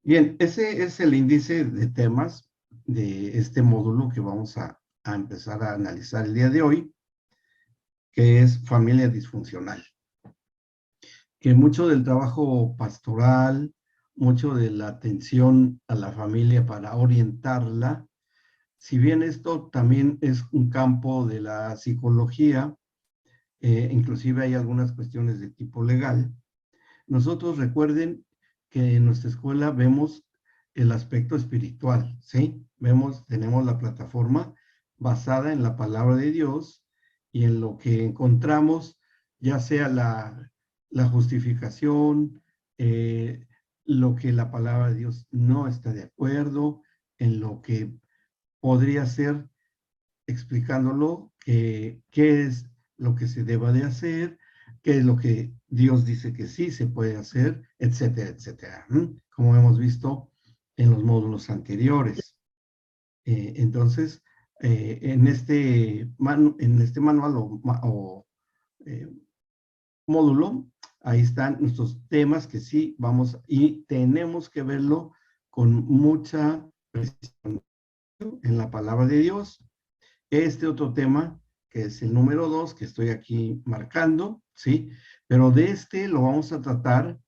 Bien, ese es el índice de temas de este módulo que vamos a empezar a analizar el día de hoy, que es familia disfuncional. Que mucho del trabajo pastoral, mucho de la atención a la familia para orientarla, si bien esto también es un campo de la psicología, inclusive hay algunas cuestiones de tipo legal, nosotros recuerden que en nuestra escuela vemos el aspecto espiritual, ¿sí? Tenemos la plataforma basada en la palabra de Dios y en lo que encontramos, ya sea la justificación, lo que la palabra de Dios no está de acuerdo, en lo que podría ser explicándolo qué es lo que se deba de hacer, qué es lo que Dios dice que sí se puede hacer, etcétera, etcétera, como hemos visto en los módulos anteriores. Entonces, en este manual o eh, módulo, ahí están nuestros temas que sí vamos y tenemos que verlo con mucha precisión en la palabra de Dios. Este otro tema, que es el número 2, que estoy aquí marcando, ¿sí? Pero de este lo vamos a tratar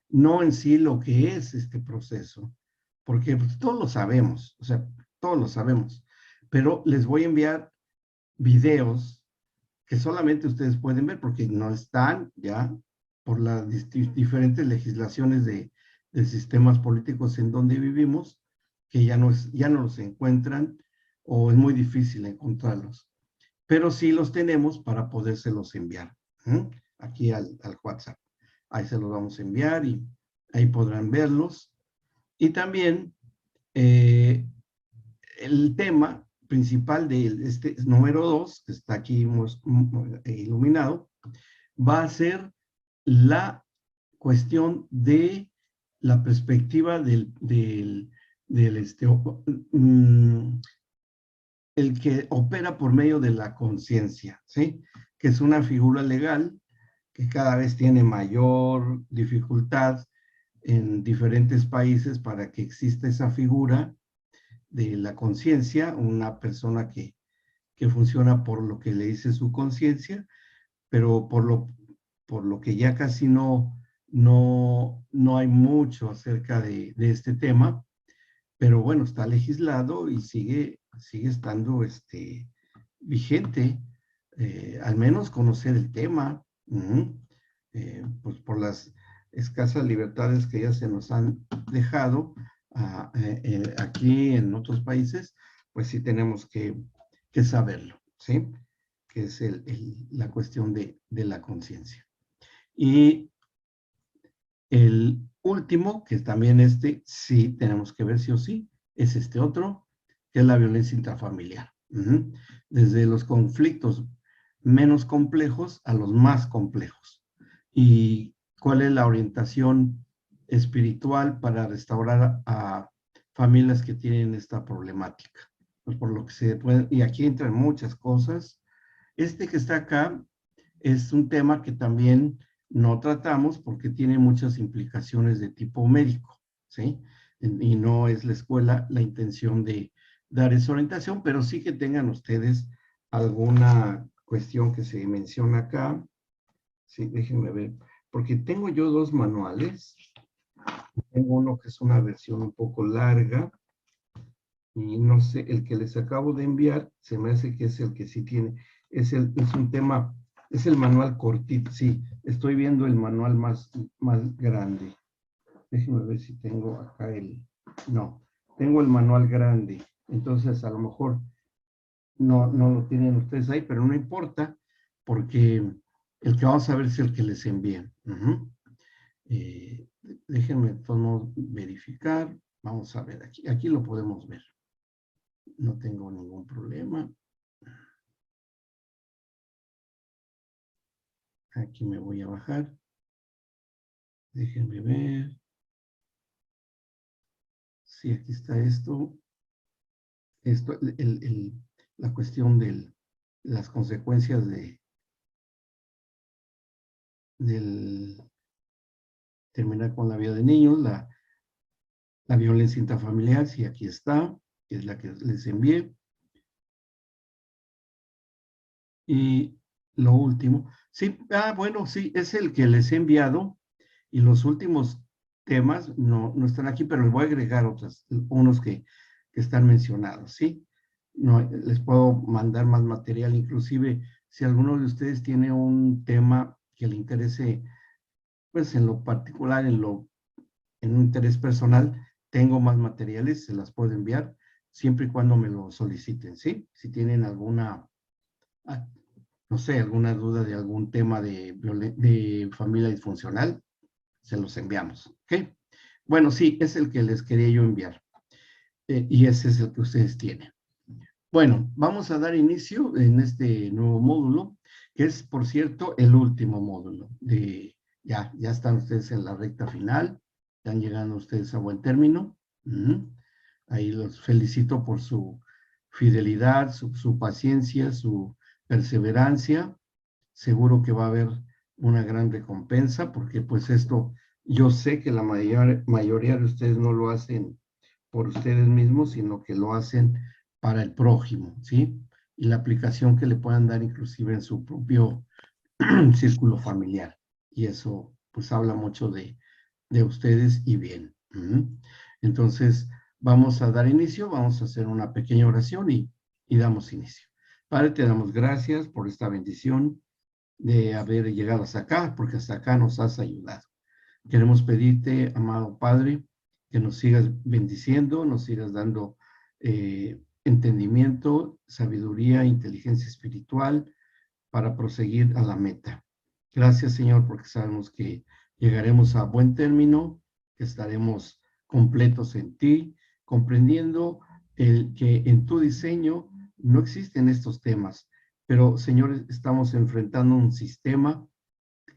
no en sí lo que es este proceso, porque pues, todos lo sabemos, o sea, todos lo sabemos, pero les voy a enviar videos que solamente ustedes pueden ver porque no están ya por las diferentes legislaciones de sistemas políticos en donde vivimos, que ya no los encuentran o es muy difícil encontrarlos, pero sí los tenemos para podérselos enviar aquí al WhatsApp. Ahí se los vamos a enviar y ahí podrán verlos. Y también el tema principal de este número 2, que está aquí iluminado, va a ser la cuestión de la perspectiva el que opera por medio de la conciencia, ¿sí? Que es una figura legal que cada vez tiene mayor dificultad en diferentes países para que exista esa figura de la conciencia, una persona que funciona por lo que le dice su conciencia, pero por lo que ya casi no hay mucho acerca de este tema, pero bueno, está legislado y sigue estando vigente, al menos conocer el tema, pues por las escasas libertades que ya se nos han dejado aquí en otros países, pues sí tenemos que saberlo, ¿sí? Que es la cuestión de la conciencia. Y el último, que también sí tenemos que ver sí o sí, es este otro, que es la violencia intrafamiliar. Desde los conflictos menos complejos a los más complejos. Y cuál es la orientación espiritual para restaurar a familias que tienen esta problemática. Pues por lo que se puede, y aquí entran muchas cosas. Este que está acá es un tema que también no tratamos porque tiene muchas implicaciones de tipo médico, ¿sí? Y no es la escuela la intención de dar esa orientación, pero sí que tengan ustedes alguna cuestión que se menciona acá. Sí, déjenme ver, porque tengo yo dos manuales. Tengo uno que es una versión un poco larga y no sé, el que les acabo de enviar, se me hace que es el que sí tiene, es un tema, es el manual cortito, sí, estoy viendo el manual más grande. Déjenme ver si tengo acá no, tengo el manual grande, entonces a lo mejor no lo tienen ustedes ahí, pero no importa, porque el que vamos a ver es el que les envían. Déjenme todos verificar, vamos a ver, aquí lo podemos ver. No tengo ningún problema. Aquí me voy a bajar. Déjenme ver. Sí, aquí está esto. Esto, la cuestión de las consecuencias del terminar con la vida de niños, La violencia intrafamiliar, sí, aquí está, que es la que les envié. Y lo último, sí, bueno, sí, es el que les he enviado y los últimos temas no están aquí, pero les voy a agregar unos que están mencionados, ¿sí? No, les puedo mandar más material, inclusive si alguno de ustedes tiene un tema que le interese, pues en lo particular, en un interés personal, tengo más materiales, se las puedo enviar, siempre y cuando me lo soliciten, ¿sí? Si tienen alguna no sé, alguna duda de algún tema de familia disfuncional, se los enviamos. ¿Ok? Bueno, sí, es el que les quería yo enviar. Y ese es el que ustedes tienen. Bueno, vamos a dar inicio en este nuevo módulo, que es, por cierto, el último módulo. Ya están ustedes en la recta final, están llegando ustedes a buen término. Ahí los felicito por su fidelidad, su paciencia, su perseverancia. Seguro que va a haber una gran recompensa, porque pues esto, yo sé que la mayoría de ustedes no lo hacen por ustedes mismos, sino que lo hacen para el prójimo, ¿sí? Y la aplicación que le puedan dar inclusive en su propio círculo familiar. Y eso pues habla mucho de ustedes y bien. Entonces, vamos a dar inicio, vamos a hacer una pequeña oración y damos inicio. Padre, te damos gracias por esta bendición de haber llegado hasta acá, porque hasta acá nos has ayudado. Queremos pedirte, amado Padre, que nos sigas bendiciendo, nos sigas dando entendimiento, sabiduría, inteligencia espiritual para proseguir a la meta. Gracias, Señor, porque sabemos que llegaremos a buen término, que estaremos completos en ti, comprendiendo que en tu diseño no existen estos temas, pero, Señor, estamos enfrentando un sistema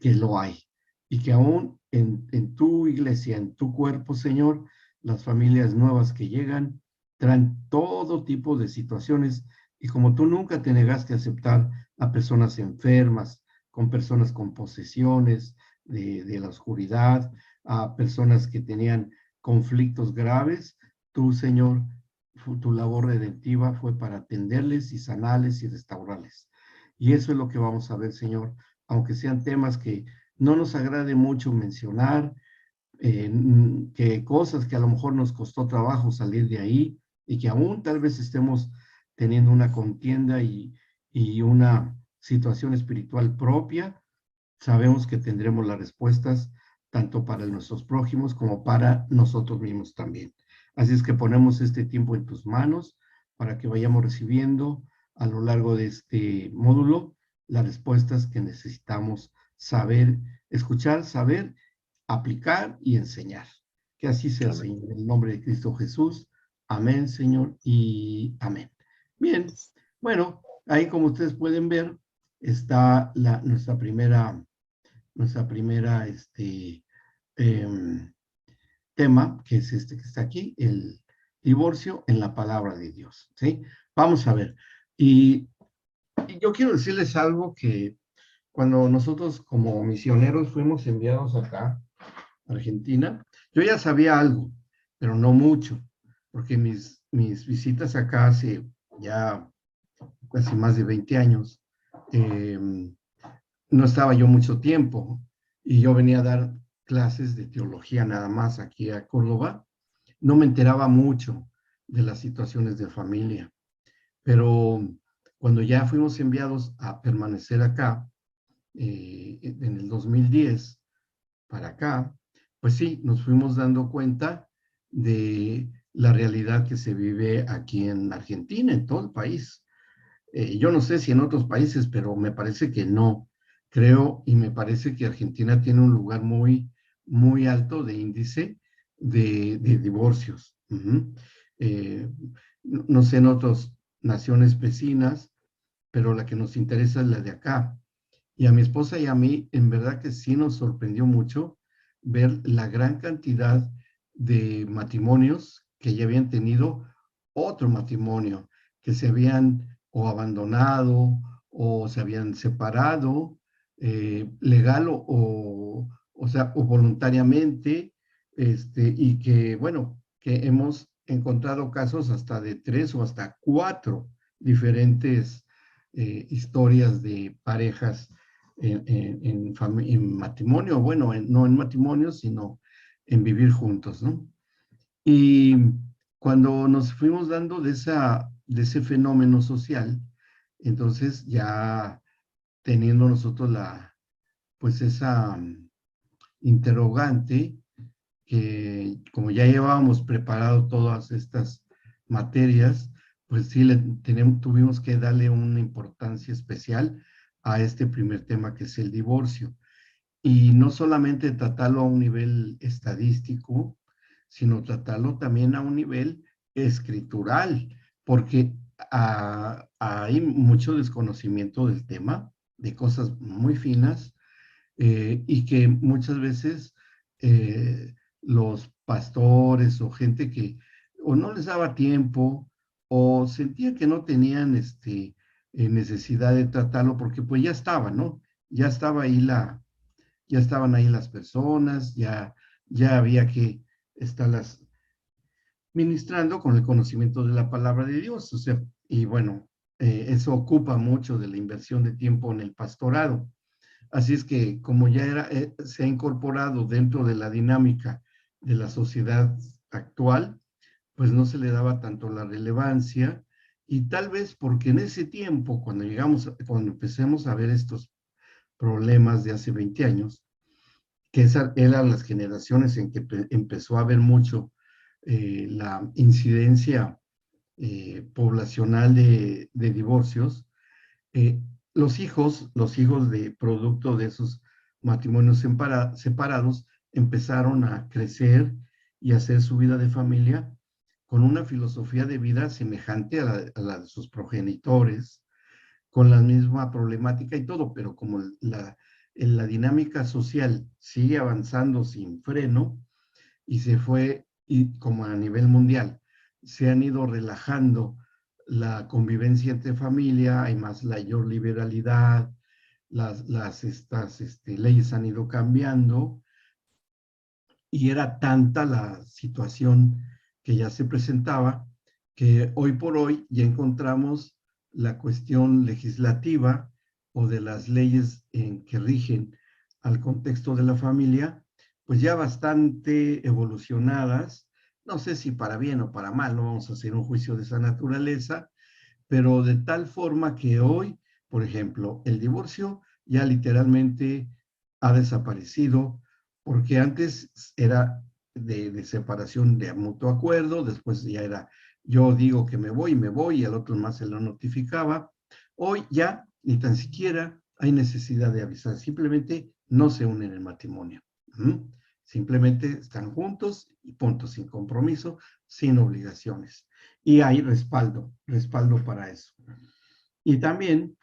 que lo hay y que aún en tu iglesia, en tu cuerpo, Señor, las familias nuevas que llegan traen todo tipo de situaciones y como tú nunca te negaste a aceptar a personas enfermas, con personas con posesiones de la oscuridad, a personas que tenían conflictos graves, tú, Señor, tu labor redentiva fue para atenderles y sanarles y restaurarles. Y eso es lo que vamos a ver, Señor, aunque sean temas que no nos agrade mucho mencionar, que cosas que a lo mejor nos costó trabajo salir de ahí y que aún tal vez estemos teniendo una contienda y una situación espiritual propia, sabemos que tendremos las respuestas tanto para nuestros prójimos como para nosotros mismos también. Así es que ponemos este tiempo en tus manos para que vayamos recibiendo a lo largo de este módulo las respuestas que necesitamos saber, escuchar, saber, aplicar y enseñar. Que así sea, Amén. Señor, en el nombre de Cristo Jesús. Amén, Señor, y amén. Bien, bueno, ahí como ustedes pueden ver, está nuestra primera tema, que es este que está aquí, el divorcio en la palabra de Dios, ¿sí? Vamos a ver. Y yo quiero decirles algo que cuando nosotros como misioneros fuimos enviados acá, a Argentina, yo ya sabía algo, pero no mucho, porque mis visitas acá hace ya casi más de 20 años, eh, no estaba yo mucho tiempo y yo venía a dar clases de teología nada más aquí a Córdoba. No me enteraba mucho de las situaciones de familia, pero cuando ya fuimos enviados a permanecer acá, en el 2010 para acá, pues sí, nos fuimos dando cuenta de la realidad que se vive aquí en Argentina, en todo el país. Yo no sé si en otros países, pero me parece que no. Creo y me parece que Argentina tiene un lugar muy, muy alto de índice de divorcios. No sé en otras naciones vecinas, pero la que nos interesa es la de acá. Y a mi esposa y a mí, en verdad que sí nos sorprendió mucho ver la gran cantidad de matrimonios que ya habían tenido otro matrimonio, que se habían o abandonado o se habían separado, legal o sea, o voluntariamente, y que, bueno, que hemos encontrado casos hasta de 3 o hasta 4 diferentes historias de parejas en matrimonio, bueno, no en matrimonio, sino en vivir juntos, ¿no? Y cuando nos fuimos dando de ese fenómeno social, entonces ya teniendo nosotros pues esa interrogante, que como ya llevábamos preparado todas estas materias, pues sí tuvimos que darle una importancia especial a este primer tema que es el divorcio. Y no solamente tratarlo a un nivel estadístico, sino tratarlo también a un nivel escritural, porque hay mucho desconocimiento del tema, de cosas muy finas, y que muchas veces los pastores o gente que o no les daba tiempo o sentía que no tenían necesidad de tratarlo porque pues ya estaba, ¿no? Ya estaba ahí ya estaban ahí las personas, ya había que estarlas ministrando con el conocimiento de la palabra de Dios, o sea, y bueno, eso ocupa mucho de la inversión de tiempo en el pastorado. Así es que como ya se ha incorporado dentro de la dinámica de la sociedad actual, pues no se le daba tanto la relevancia y tal vez porque en ese tiempo, cuando empecemos a ver estos problemas de hace 20 años, que eran las generaciones en que empezó a haber mucho la incidencia poblacional de divorcios, eh, los hijos de producto de esos matrimonios separados empezaron a crecer y a hacer su vida de familia con una filosofía de vida semejante a la de sus progenitores, con la misma problemática y todo, pero como la dinámica social sigue avanzando sin freno y y como a nivel mundial, se han ido relajando la convivencia entre familia, hay más mayor liberalidad, estas leyes han ido cambiando y era tanta la situación que ya se presentaba que hoy por hoy ya encontramos la cuestión legislativa o de las leyes que rigen al contexto de la familia, pues ya bastante evolucionadas, no sé si para bien o para mal, no vamos a hacer un juicio de esa naturaleza, pero de tal forma que hoy, por ejemplo, el divorcio ya literalmente ha desaparecido, porque antes era de separación de mutuo acuerdo, después ya era yo digo que me voy, y al otro más se lo notificaba. Hoy ya ni tan siquiera hay necesidad de avisar, simplemente no se unen en matrimonio. Simplemente están juntos y punto, sin compromiso, sin obligaciones. Y hay respaldo para eso. Y también,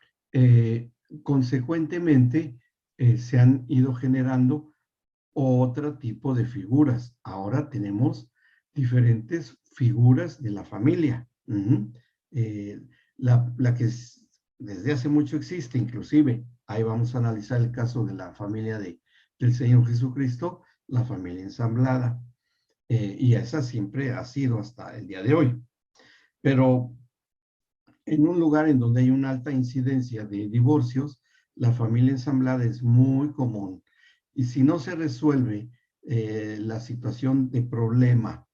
consecuentemente, se han ido generando otro tipo de figuras. Ahora tenemos diferentes figuras de la familia. Eh, la que desde hace mucho existe, inclusive, ahí vamos a analizar el caso de la familia del Señor Jesucristo, la familia ensamblada. Y esa siempre ha sido hasta el día de hoy. Pero en un lugar en donde hay una alta incidencia de divorcios, la familia ensamblada es muy común. Y si no se resuelve la situación de problema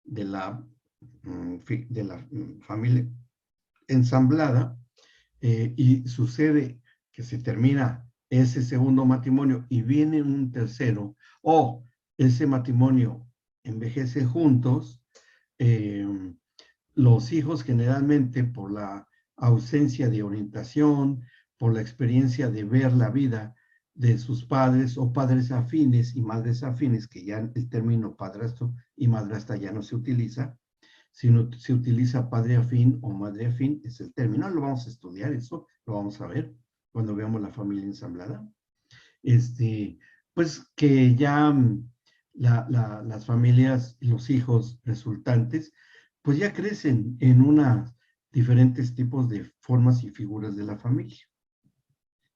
de la familia ensamblada, y sucede que se termina ese segundo matrimonio y viene un tercero, o ese matrimonio envejece juntos, eh, los hijos generalmente por la ausencia de orientación, por la experiencia de ver la vida de sus padres o padres afines y madres afines, que ya el término padrastro y madrastra ya no se utiliza, sino se utiliza padre afín o madre afín, es el término. Lo vamos a estudiar, eso lo vamos a ver cuando veamos la familia ensamblada. Pues que ya las familias, los hijos resultantes, pues ya crecen en diferentes tipos de formas y figuras de la familia.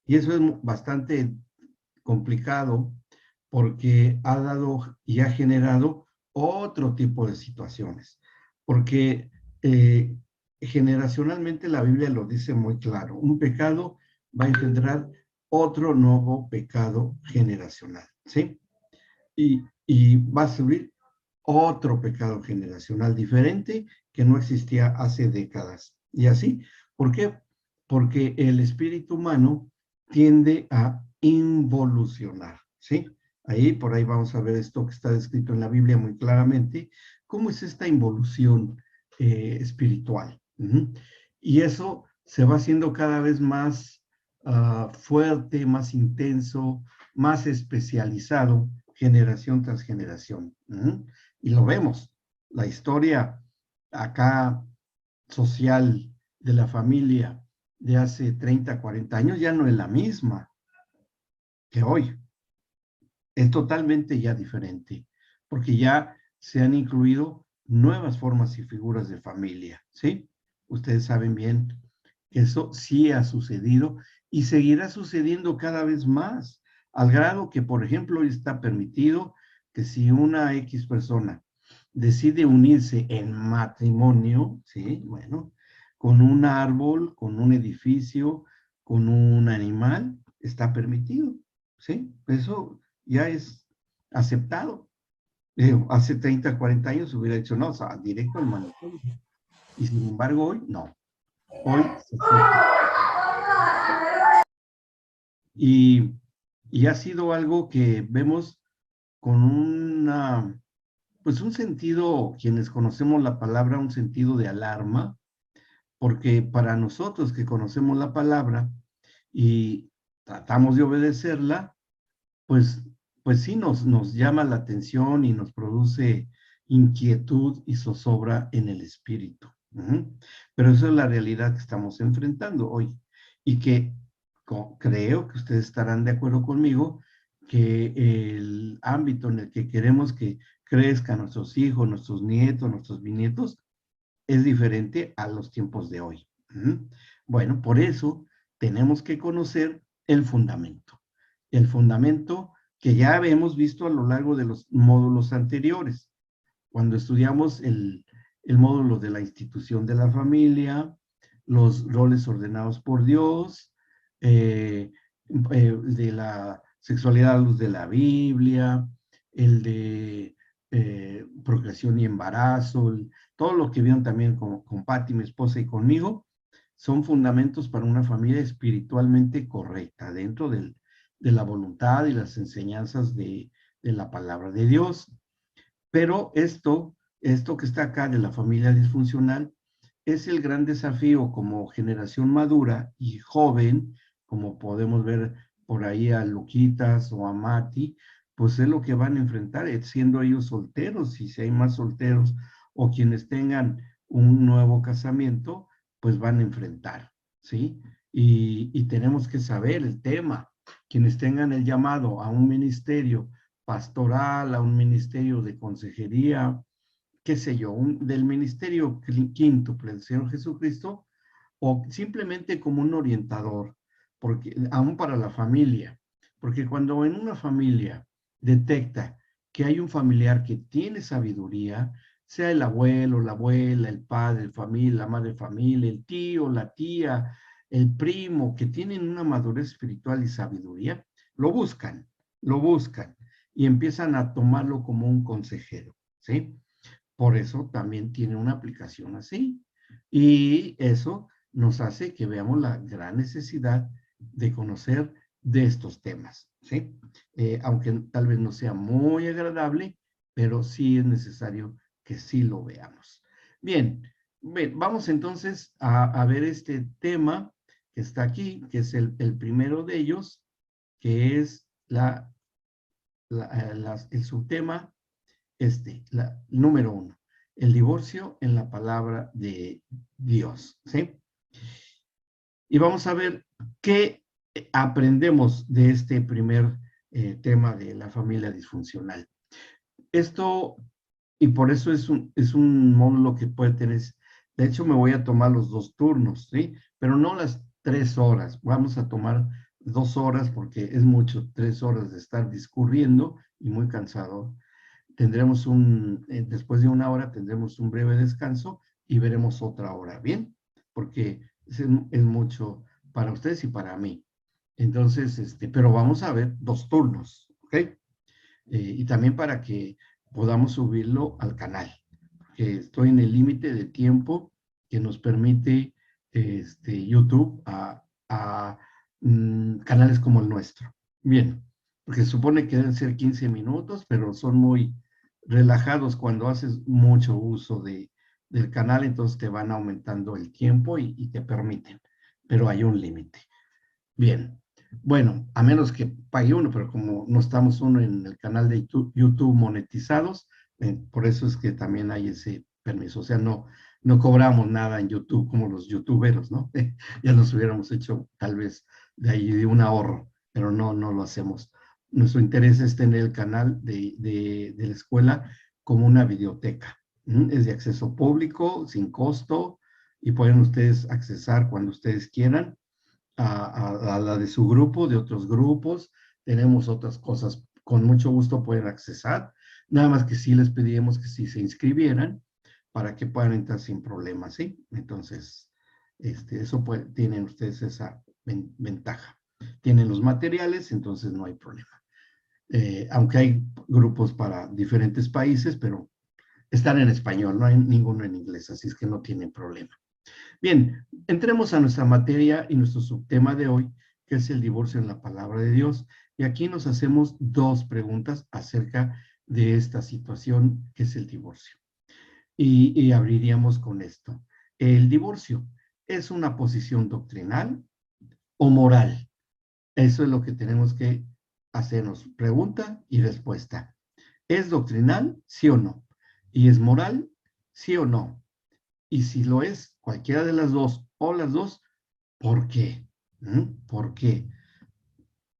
Y eso es bastante complicado porque ha dado y ha generado otro tipo de situaciones, porque generacionalmente la Biblia lo dice muy claro, un pecado va a engendrar otro nuevo pecado generacional, ¿sí? Y va a subir otro pecado generacional diferente que no existía hace décadas. Y así, ¿por qué? Porque el espíritu humano tiende a involucionar, ¿sí? Ahí, por ahí vamos a ver esto que está descrito en la Biblia muy claramente, cómo es esta involución espiritual. Y eso se va haciendo cada vez más fuerte, más intenso, más especializado, generación tras generación. Y lo vemos, la historia acá social de la familia de hace 30, 40 años ya no es la misma que hoy. Es totalmente ya diferente, porque ya se han incluido nuevas formas y figuras de familia, ¿sí? Ustedes saben bien que eso sí ha sucedido y seguirá sucediendo cada vez más, al grado que, por ejemplo, hoy está permitido que si una X persona decide unirse en matrimonio, ¿sí? Bueno, con un árbol, con un edificio, con un animal, está permitido, ¿sí? Eso ya es aceptado. Hace 30, 40 años hubiera dicho, no, o sea, directo al manicomio. Y sin embargo, hoy no. Hoy se acepta. Y, y ha sido algo que vemos con una, pues un sentido, quienes conocemos la palabra, un sentido de alarma, porque para nosotros que conocemos la palabra y tratamos de obedecerla, pues, pues sí nos llama la atención y nos produce inquietud y zozobra en el espíritu. Pero eso es la realidad que estamos enfrentando hoy y que creo que ustedes estarán de acuerdo conmigo que el ámbito en el que queremos que crezcan nuestros hijos, nuestros nietos, nuestros bisnietos, es diferente a los tiempos de hoy. Bueno, por eso tenemos que conocer el fundamento. El fundamento que ya hemos visto a lo largo de los módulos anteriores, cuando estudiamos el módulo de la institución de la familia, los roles ordenados por Dios, de la sexualidad a luz de la Biblia, el de procreación y embarazo, todo lo que vieron también con Patti, mi esposa, y conmigo, son fundamentos para una familia espiritualmente correcta, dentro de la voluntad y las enseñanzas de la palabra de Dios. Pero esto que está acá de la familia disfuncional es el gran desafío como generación madura y joven, como podemos ver por ahí a Luquitas o a Mati, pues es lo que van a enfrentar, siendo ellos solteros, y si hay más solteros o quienes tengan un nuevo casamiento, pues van a enfrentar, ¿sí? Y tenemos que saber el tema. Quienes tengan el llamado a un ministerio pastoral, a un ministerio de consejería, qué sé yo, del ministerio quíntuple del Señor Jesucristo, o simplemente como un orientador, porque aún para la familia, porque cuando en una familia detecta que hay un familiar que tiene sabiduría, sea el abuelo, la abuela, el padre de familia, la madre de familia, el tío, la tía, el primo, que tienen una madurez espiritual y sabiduría, lo buscan y empiezan a tomarlo como un consejero, ¿sí? Por eso también tiene una aplicación así. Y eso nos hace que veamos la gran necesidad de conocer de estos temas, ¿sí? Aunque tal vez no sea muy agradable, pero sí es necesario que sí lo veamos. Bien, vamos entonces a ver este tema que está aquí, que es el primero de ellos, que es el subtema número 1, el divorcio en la palabra de Dios, ¿sí? Y vamos a ver qué aprendemos de este primer tema de la familia disfuncional. Esto, y por eso es un módulo que puede tener, de hecho me voy a tomar los 2 turnos, ¿sí? Pero no las 3 horas, vamos a tomar 2 horas porque es mucho, 3 horas de estar discurriendo y muy cansado. tendremos después de una hora tendremos un breve descanso y veremos otra hora, ¿bien? Porque es mucho para ustedes y para mí. Entonces, pero vamos a ver 2 turnos, ¿ok? Y también para que podamos subirlo al canal, porque estoy en el límite de tiempo que nos permite YouTube a canales como el nuestro. Bien, porque se supone que deben ser 15 minutos, pero son muy relajados cuando haces mucho uso del canal, entonces te van aumentando el tiempo y te permiten, pero hay un límite. Bien, bueno, a menos que pague uno, pero como no estamos uno en el canal de YouTube monetizados, por eso es que también hay ese permiso. O sea, no cobramos nada en YouTube como los youtuberos, ¿no? Ya nos hubiéramos hecho tal vez de ahí de un ahorro, pero no lo hacemos. Nuestro interés es tener el canal de la escuela como una biblioteca. Es de acceso público, sin costo, y pueden ustedes accesar cuando ustedes quieran a la de su grupo, de otros grupos. Tenemos otras cosas, con mucho gusto pueden accesar. Nada más que sí les pedimos que sí se inscribieran para que puedan entrar sin problemas, ¿sí? Entonces, eso tienen ustedes esa ventaja. Tienen los materiales, entonces no hay problema. Aunque hay grupos para diferentes países, pero están en español, no hay ninguno en inglés, así es que no tienen problema. Bien, entremos a nuestra materia y nuestro subtema de hoy, que es el divorcio en la palabra de Dios. Y aquí nos hacemos 2 preguntas acerca de esta situación que es el divorcio. Y abriríamos con esto. ¿El divorcio es una posición doctrinal o moral? Eso es lo que tenemos que hacernos. Pregunta y respuesta. ¿Es doctrinal? ¿Sí o no? ¿Y es moral? ¿Sí o no? Y si lo es, cualquiera de las dos o las dos, ¿por qué? ¿Por qué?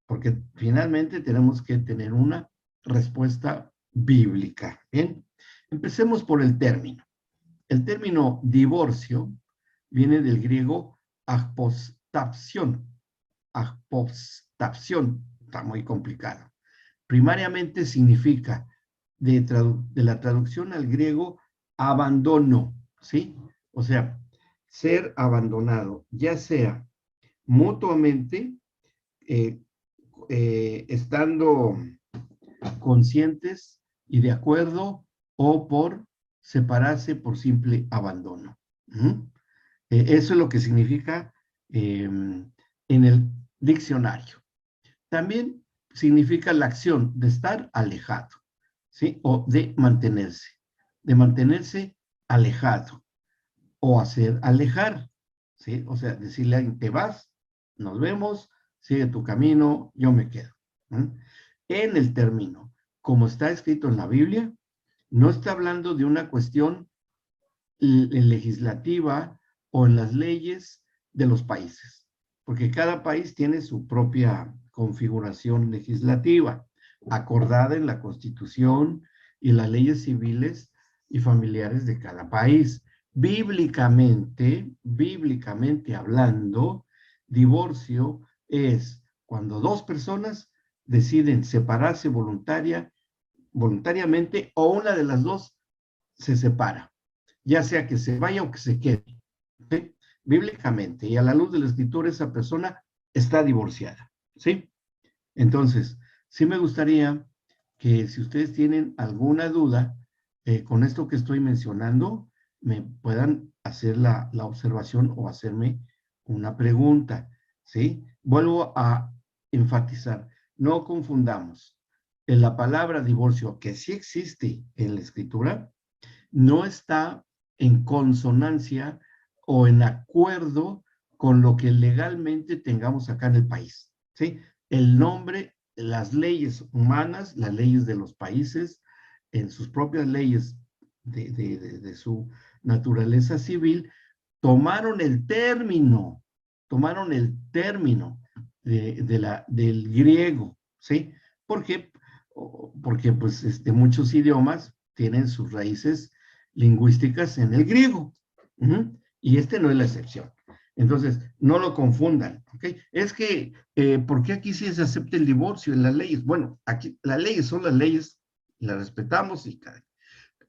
Porque finalmente tenemos que tener una respuesta bíblica. Bien, empecemos por el término. El término divorcio viene del griego apostapsión. Apostapsión, está muy complicado. Primariamente significa, de la traducción al griego, abandono, ¿sí? O sea, ser abandonado, ya sea mutuamente, eh, estando conscientes y de acuerdo, o por separarse por simple abandono. Eso es lo que significa en el diccionario. También significa la acción de estar alejado, ¿sí? O de mantenerse alejado, o hacer alejar, ¿sí? O sea, decirle a alguien, te vas, nos vemos, sigue tu camino, yo me quedo. En el término, como está escrito en la Biblia, no está hablando de una cuestión legislativa o en las leyes de los países, porque cada país tiene su propia configuración legislativa, acordada en la Constitución y las leyes civiles y familiares de cada país. Bíblicamente hablando, divorcio es cuando 2 personas deciden separarse voluntariamente, o una de las dos se separa, ya sea que se vaya o que se quede. ¿Sí? Bíblicamente y a la luz de la escritura, esa persona está divorciada. ¿Sí? Entonces, sí me gustaría que si ustedes tienen alguna duda con esto que estoy mencionando, me puedan hacer la observación o hacerme una pregunta. ¿Sí? Vuelvo a enfatizar, no confundamos. En la palabra divorcio, que sí existe en la escritura, no está en consonancia o en acuerdo con lo que legalmente tengamos acá en el país. ¿Sí? El nombre, las leyes humanas, las leyes de los países, en sus propias leyes de su naturaleza civil, tomaron el término del griego, ¿sí? ¿Por qué? Porque pues muchos idiomas tienen sus raíces lingüísticas en el griego. Y no es la excepción. Entonces, no lo confundan, ¿ok? Es que, ¿por qué aquí sí se acepta el divorcio en las leyes? Bueno, aquí las leyes son las leyes la respetamos y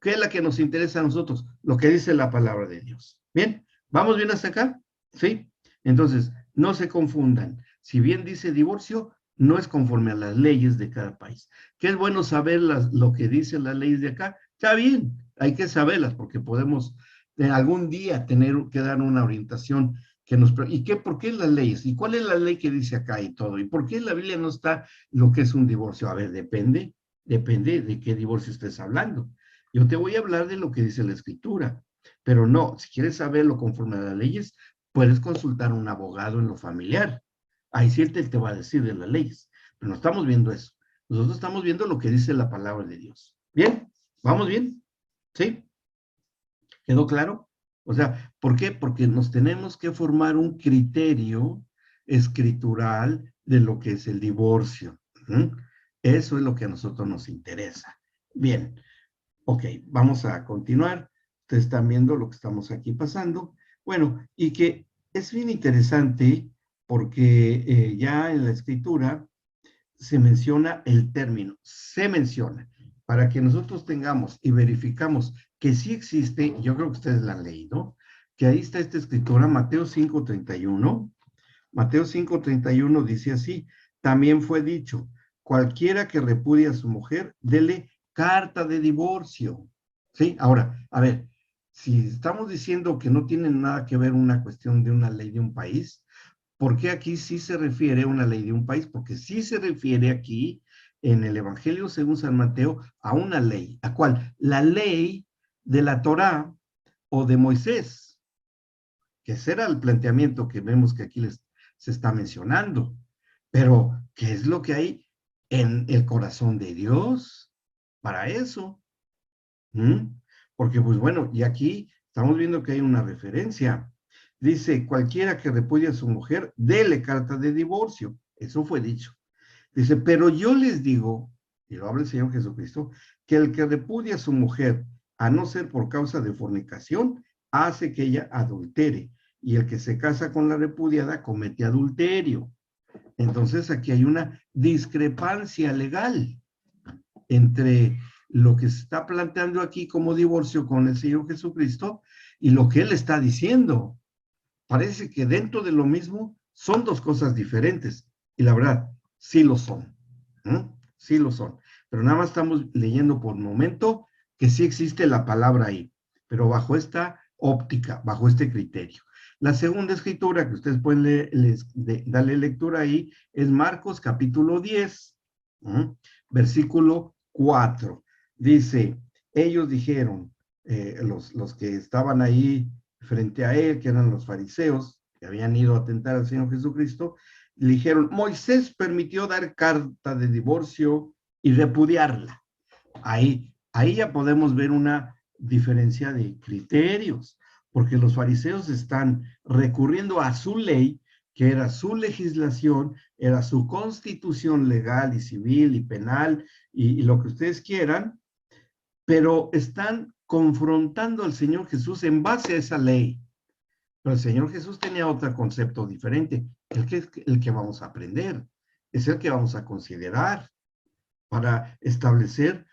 ¿qué es la que nos interesa a nosotros? Lo que dice la palabra de Dios. ¿Bien? ¿Vamos bien hasta acá? ¿Sí? Entonces, no se confundan. Si bien dice divorcio, no es conforme a las leyes de cada país. Que es bueno saber lo que dicen las leyes de acá. Está bien, hay que saberlas porque podemos algún día tener que dar una orientación que nos... ¿Y qué? ¿Por qué las leyes? ¿Y cuál es la ley que dice acá y todo? ¿Y por qué en la Biblia no está lo que es un divorcio? A ver, depende de qué divorcio estés hablando. Yo te voy a hablar de lo que dice la Escritura, pero no, si quieres saberlo conforme a las leyes, puedes consultar a un abogado en lo familiar. Ahí sí él te va a decir de las leyes, pero no estamos viendo eso. Nosotros estamos viendo lo que dice la palabra de Dios. ¿Bien? ¿Vamos bien? ¿Sí? ¿Quedó claro? O sea, ¿por qué? Porque nos tenemos que formar un criterio escritural de lo que es el divorcio. ¿Mm? Eso es lo que a nosotros nos interesa. Bien, ok, vamos a continuar. Ustedes están viendo lo que estamos aquí pasando. Bueno, y que es bien interesante porque ya en la escritura se menciona el término, se menciona, para que nosotros tengamos y verificamos que sí existe, yo creo que ustedes la han leído, que ahí está esta escritura, Mateo 5:31. Mateo 5:31 dice así, también fue dicho, cualquiera que repudie a su mujer, dele carta de divorcio. ¿Sí? Ahora, a ver, si estamos diciendo que no tiene nada que ver una cuestión de una ley de un país, ¿por qué aquí sí se refiere a una ley de un país? Porque sí se refiere aquí en el Evangelio según San Mateo a una ley. ¿A cuál? La ley de la Torá o de Moisés, que ese era el planteamiento que vemos que aquí se está mencionando. Pero, ¿qué es lo que hay en el corazón de Dios para eso? ¿Mm? Porque, pues bueno, y aquí estamos viendo que hay una referencia. Dice, cualquiera que repudie a su mujer, dele carta de divorcio. Eso fue dicho. Dice, pero yo les digo, y lo habla el Señor Jesucristo, que el que repudia a su mujer, a no ser por causa de fornicación, hace que ella adultere. Y el que se casa con la repudiada comete adulterio. Entonces aquí hay una discrepancia legal entre lo que se está planteando aquí como divorcio con el Señor Jesucristo y lo que Él está diciendo. Parece que dentro de lo mismo son dos cosas diferentes. Y la verdad, sí lo son. ¿Eh? Sí lo son. Pero nada más estamos leyendo por momento que sí existe la palabra ahí, pero bajo esta óptica, bajo este criterio. La segunda escritura que ustedes pueden darle lectura ahí es Marcos capítulo 10, versículo 4. Dice, ellos dijeron, los que estaban ahí frente a él, que eran los fariseos, que habían ido a tentar al Señor Jesucristo, le dijeron, Moisés permitió dar carta de divorcio y repudiarla. Ahí ya podemos ver una diferencia de criterios, porque los fariseos están recurriendo a su ley, que era su legislación, era su constitución legal y civil y penal y lo que ustedes quieran, pero están confrontando al Señor Jesús en base a esa ley. Pero el Señor Jesús tenía otro concepto diferente, el que vamos a aprender, es el que vamos a considerar para establecer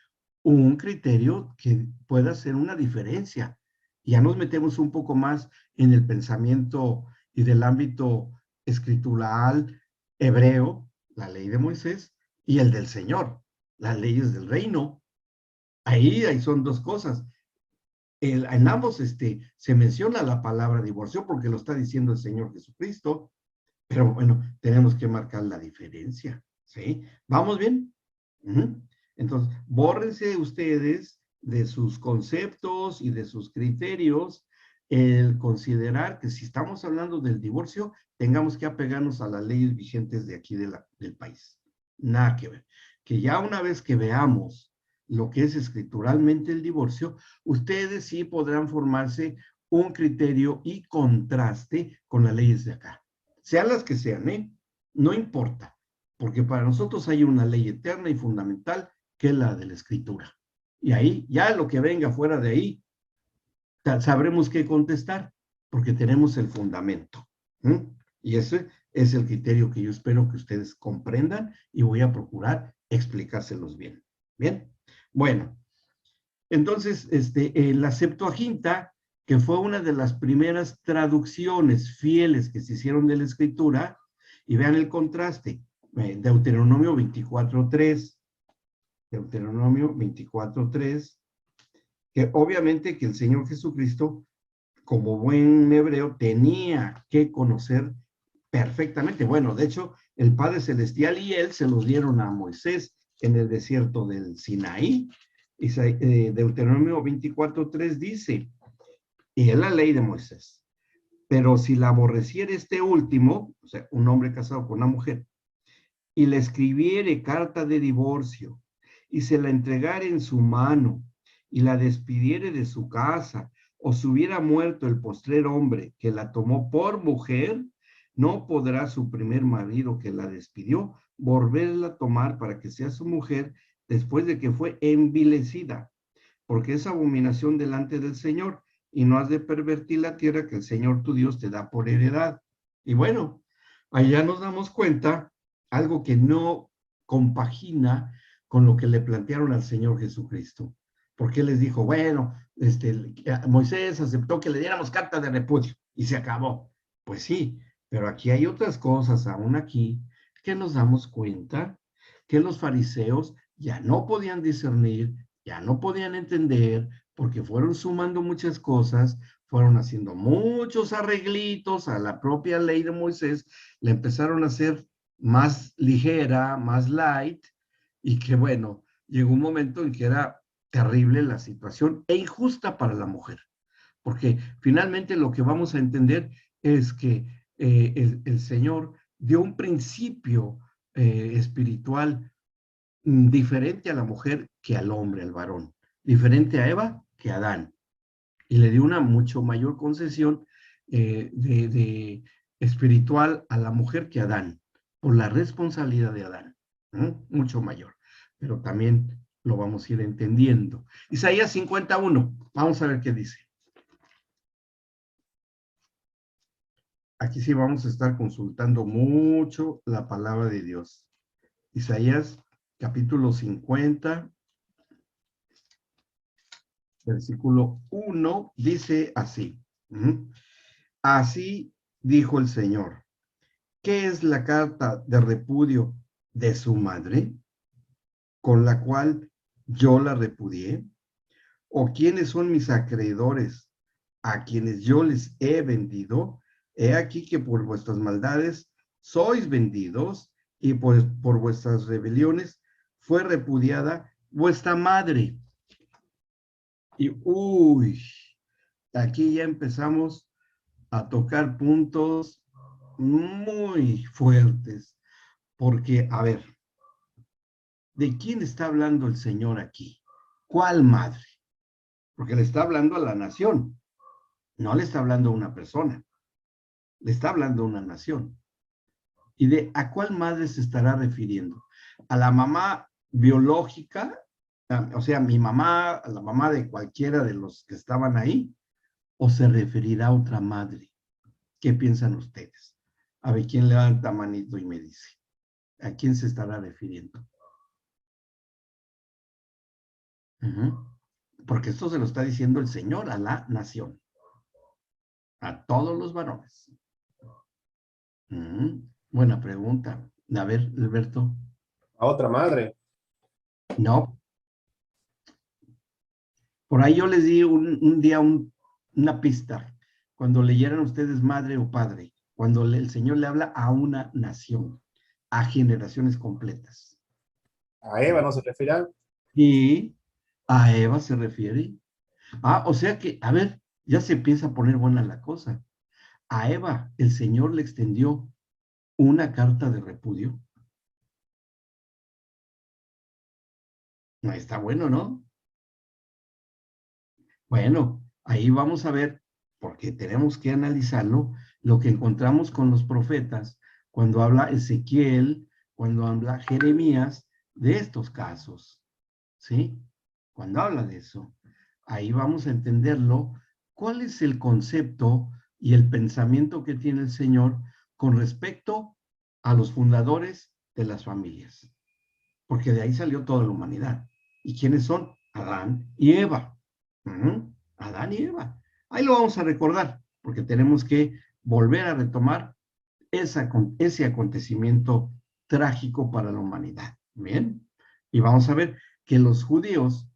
un criterio que pueda hacer una diferencia. Ya nos metemos un poco más en el pensamiento y del ámbito escritural hebreo, la ley de Moisés, y el del Señor, las leyes del reino. Ahí son dos cosas. En ambos se menciona la palabra divorcio porque lo está diciendo el Señor Jesucristo, pero bueno, tenemos que marcar la diferencia, ¿sí? ¿Vamos bien? Entonces, bórrense ustedes de sus conceptos y de sus criterios el considerar que si estamos hablando del divorcio, tengamos que apegarnos a las leyes vigentes de aquí del país. Nada que ver. Que ya una vez que veamos lo que es escrituralmente el divorcio, ustedes sí podrán formarse un criterio y contraste con las leyes de acá. Sean las que sean, ¿eh? No importa, porque para nosotros hay una ley eterna y fundamental que es la de la escritura. Y ahí, ya lo que venga fuera de ahí, sabremos qué contestar, porque tenemos el fundamento. ¿Mm? Y ese es el criterio que yo espero que ustedes comprendan y voy a procurar explicárselos bien. Bien, Bueno, entonces, la Septuaginta, que fue una de las primeras traducciones fieles que se hicieron de la Escritura, y vean el contraste, Deuteronomio 24:3, Deuteronomio 24:3, que obviamente que el Señor Jesucristo, como buen hebreo, tenía que conocer perfectamente. Bueno, de hecho, el Padre Celestial y él se los dieron a Moisés en el desierto del Sinaí. Deuteronomio 24:3 dice, y es la ley de Moisés, pero si la aborreciere este último, o sea, un hombre casado con una mujer, y le escribiere carta de divorcio, y se la entregare en su mano, y la despidiere de su casa, o se hubiera muerto el postrer hombre que la tomó por mujer, no podrá su primer marido que la despidió volverla a tomar para que sea su mujer después de que fue envilecida, porque es abominación delante del Señor, y no has de pervertir la tierra que el Señor tu Dios te da por heredad. Y bueno, allá nos damos cuenta algo que no compagina con lo que le plantearon al Señor Jesucristo. Porque les dijo, bueno, Moisés aceptó que le diéramos carta de repudio y se acabó. Pues sí, pero aquí hay otras cosas, aún aquí, que nos damos cuenta que los fariseos ya no podían discernir, ya no podían entender, porque fueron sumando muchas cosas, fueron haciendo muchos arreglitos a la propia ley de Moisés, la empezaron a hacer más ligera, más light, y que bueno, llegó un momento en que era terrible la situación e injusta para la mujer, porque finalmente lo que vamos a entender es que el Señor dio un principio espiritual diferente a la mujer que al hombre, al varón, diferente a Eva que a Adán, y le dio una mucho mayor concesión de espiritual a la mujer que a Adán, por la responsabilidad de Adán, mucho mayor, pero también lo vamos a ir entendiendo. Isaías 51, vamos a ver qué dice. Aquí sí vamos a estar consultando mucho la palabra de Dios. Isaías capítulo 50, versículo 1, dice así. Así dijo el Señor. ¿Qué es la carta de repudio de su madre, con la cual yo la repudié? ¿O quiénes son mis acreedores, a quienes yo les he vendido? He aquí que por vuestras maldades sois vendidos, y por vuestras rebeliones fue repudiada vuestra madre. Y aquí ya empezamos a tocar puntos muy fuertes, porque, a ver, ¿de quién está hablando el Señor aquí? ¿Cuál madre? Porque le está hablando a la nación, no le está hablando a una persona, le está hablando a una nación. ¿Y a cuál madre se estará refiriendo? ¿A la mamá biológica? O sea, mi mamá, a la mamá de cualquiera de los que estaban ahí, ¿o se referirá a otra madre? ¿Qué piensan ustedes? A ver, ¿quién levanta manito y me dice? ¿A quién se estará refiriendo? Porque esto se lo está diciendo el Señor a la nación, a todos los varones. Buena pregunta. A ver, Alberto. A otra madre. No. Por ahí yo les di un día una pista. Cuando leyeran ustedes madre o padre, cuando el Señor le habla a una nación, a generaciones completas. A Eva no se refiere. Y a Eva se refiere. O sea que, a ver, ya se empieza a poner buena la cosa. A Eva el Señor le extendió una carta de repudio. Está bueno, ¿no? Bueno, ahí vamos a ver, porque tenemos que analizarlo, lo que encontramos con los profetas, cuando habla Ezequiel, cuando habla Jeremías, de estos casos, ¿sí? Cuando habla de eso, ahí vamos a entenderlo, cuál es el concepto y el pensamiento que tiene el Señor con respecto a los fundadores de las familias, porque de ahí salió toda la humanidad. ¿Y quiénes son? Adán y Eva. Adán y Eva. Ahí lo vamos a recordar, porque tenemos que volver a retomar ese acontecimiento trágico para la humanidad. Bien, y vamos a ver que los judíos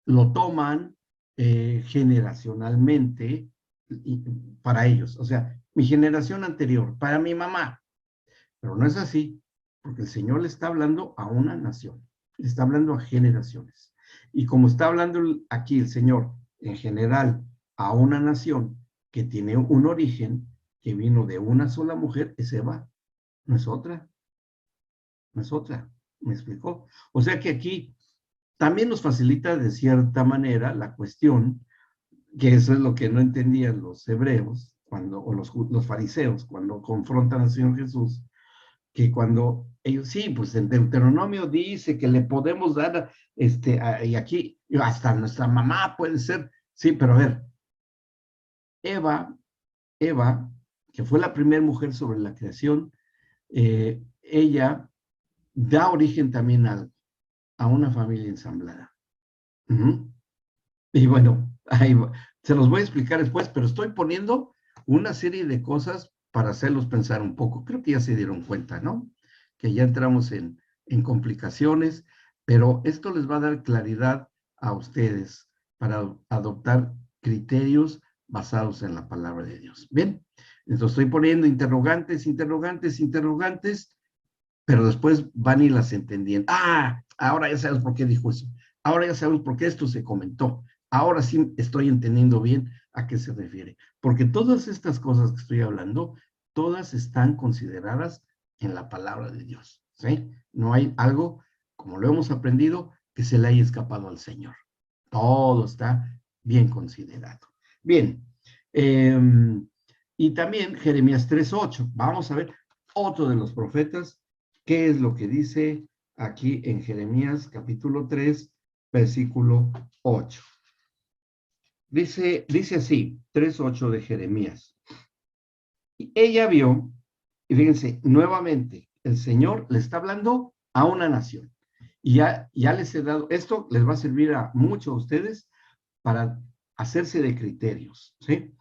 lo toman generacionalmente para ellos. O sea, mi generación anterior, para mi mamá. Pero no es así, porque el Señor le está hablando a una nación, le está hablando a generaciones. Y como está hablando aquí el Señor en general a una nación que tiene un origen, que vino de una sola mujer, es Eva, no es otra, no es otra. ¿Me explicó? O sea que aquí también nos facilita de cierta manera la cuestión, que eso es lo que no entendían los hebreos, o los fariseos, cuando confrontan al Señor Jesús, que cuando ellos, sí, pues en Deuteronomio dice que le podemos dar, y aquí, hasta nuestra mamá puede ser, sí, pero a ver, Eva, Eva, que fue la primera mujer sobre la creación, ella da origen también a una familia ensamblada. Y bueno, se los voy a explicar después, pero estoy poniendo una serie de cosas para hacerlos pensar un poco. Creo que ya se dieron cuenta, ¿no? Que ya entramos en complicaciones, pero esto les va a dar claridad a ustedes para adoptar criterios basados en la palabra de Dios. Bien, entonces estoy poniendo interrogantes, interrogantes, interrogantes, pero después van y las entendiendo. Ah, ahora ya sabes por qué dijo eso. Ahora ya sabemos por qué esto se comentó. Ahora sí estoy entendiendo bien a qué se refiere. Porque todas estas cosas que estoy hablando, todas están consideradas en la palabra de Dios. ¿Sí? No hay algo, como lo hemos aprendido, que se le haya escapado al Señor. Todo está bien considerado. Bien. Y también Jeremías 3:8. Vamos a ver otro de los profetas. ¿Qué es lo que dice aquí en Jeremías capítulo 3, versículo 8? Dice así, 3:8 de Jeremías. Y ella vio, y fíjense, nuevamente, el Señor le está hablando a una nación. Y ya les he dado, esto les va a servir a muchos de ustedes para hacerse de criterios, ¿sí?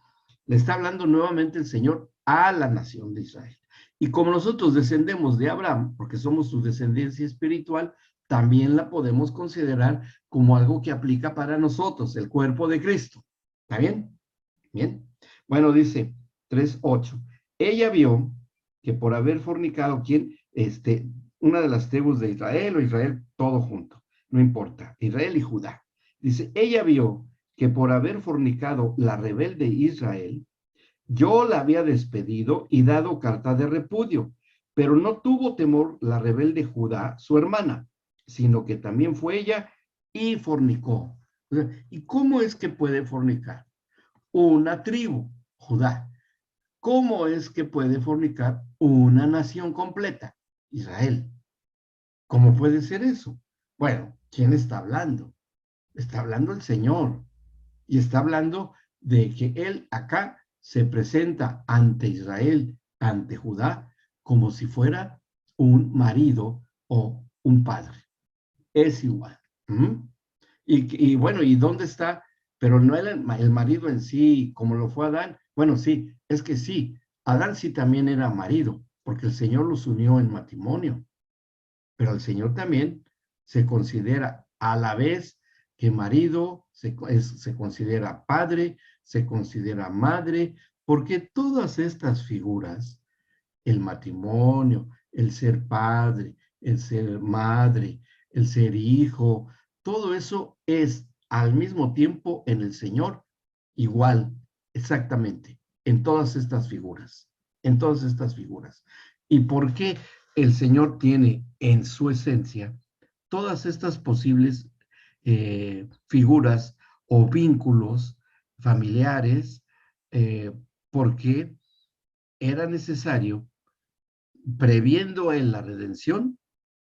Le está hablando nuevamente el Señor a la nación de Israel. Y como nosotros descendemos de Abraham, porque somos su descendencia espiritual, también la podemos considerar como algo que aplica para nosotros, el cuerpo de Cristo. ¿Está bien? Bien. Bueno, dice 3:8. Ella vio que por haber fornicado, ¿quién? Una de las tribus de Israel o Israel, todo junto, no importa, Israel y Judá. Dice, ella vio que por haber fornicado la rebelde Israel, yo la había despedido y dado carta de repudio, pero no tuvo temor la rebelde Judá, su hermana, sino que también fue ella y fornicó. ¿Y cómo es que puede fornicar? Una tribu, Judá. ¿Cómo es que puede fornicar una nación completa? Israel. ¿Cómo puede ser eso? Bueno, ¿quién está hablando? Está hablando el Señor. Y está hablando de que Él acá se presenta ante Israel, ante Judá, como si fuera un marido o un padre. Es igual. Y bueno, ¿y dónde está? Pero no el marido en sí, como lo fue Adán. Bueno, sí, es que sí, Adán sí también era marido, porque el Señor los unió en matrimonio, pero el Señor también se considera a la vez que marido, se considera padre, se considera madre, porque todas estas figuras, el matrimonio, el ser padre, el ser madre, el ser hijo, todo eso es al mismo tiempo en el Señor igual, exactamente, en todas estas figuras, en todas estas figuras. ¿Y por qué el Señor tiene en su esencia todas estas posibles figuras o vínculos familiares? Porque era necesario, previendo en la redención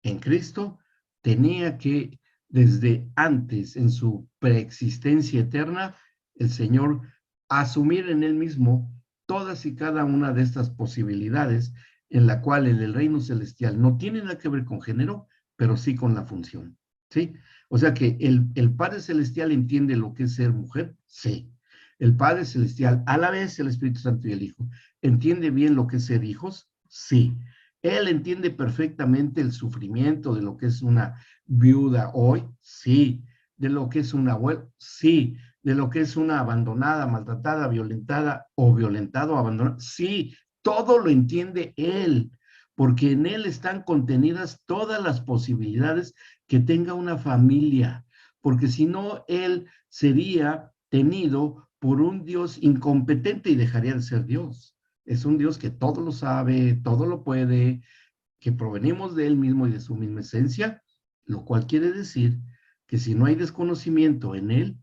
en Cristo, tenía que desde antes, en su preexistencia eterna, el Señor asumir en él mismo todas y cada una de estas posibilidades en la cual en el reino celestial no tiene nada que ver con género, pero sí con la función. ¿sí? O sea que el Padre Celestial entiende lo que es ser mujer, sí. El Padre Celestial, a la vez el Espíritu Santo y el Hijo, ¿entiende bien lo que es ser hijos? Sí. Él entiende perfectamente el sufrimiento de lo que es una viuda hoy, sí. De lo que es una abuela, sí. De lo que es una abandonada, maltratada, violentada o violentado o abandonado, sí. Todo lo entiende él, porque en él están contenidas todas las posibilidades que tenga una familia, porque si no, él sería tenido por un Dios incompetente y dejaría de ser Dios. Es un Dios que todo lo sabe, todo lo puede, que provenimos de él mismo y de su misma esencia, lo cual quiere decir que si no hay desconocimiento en él,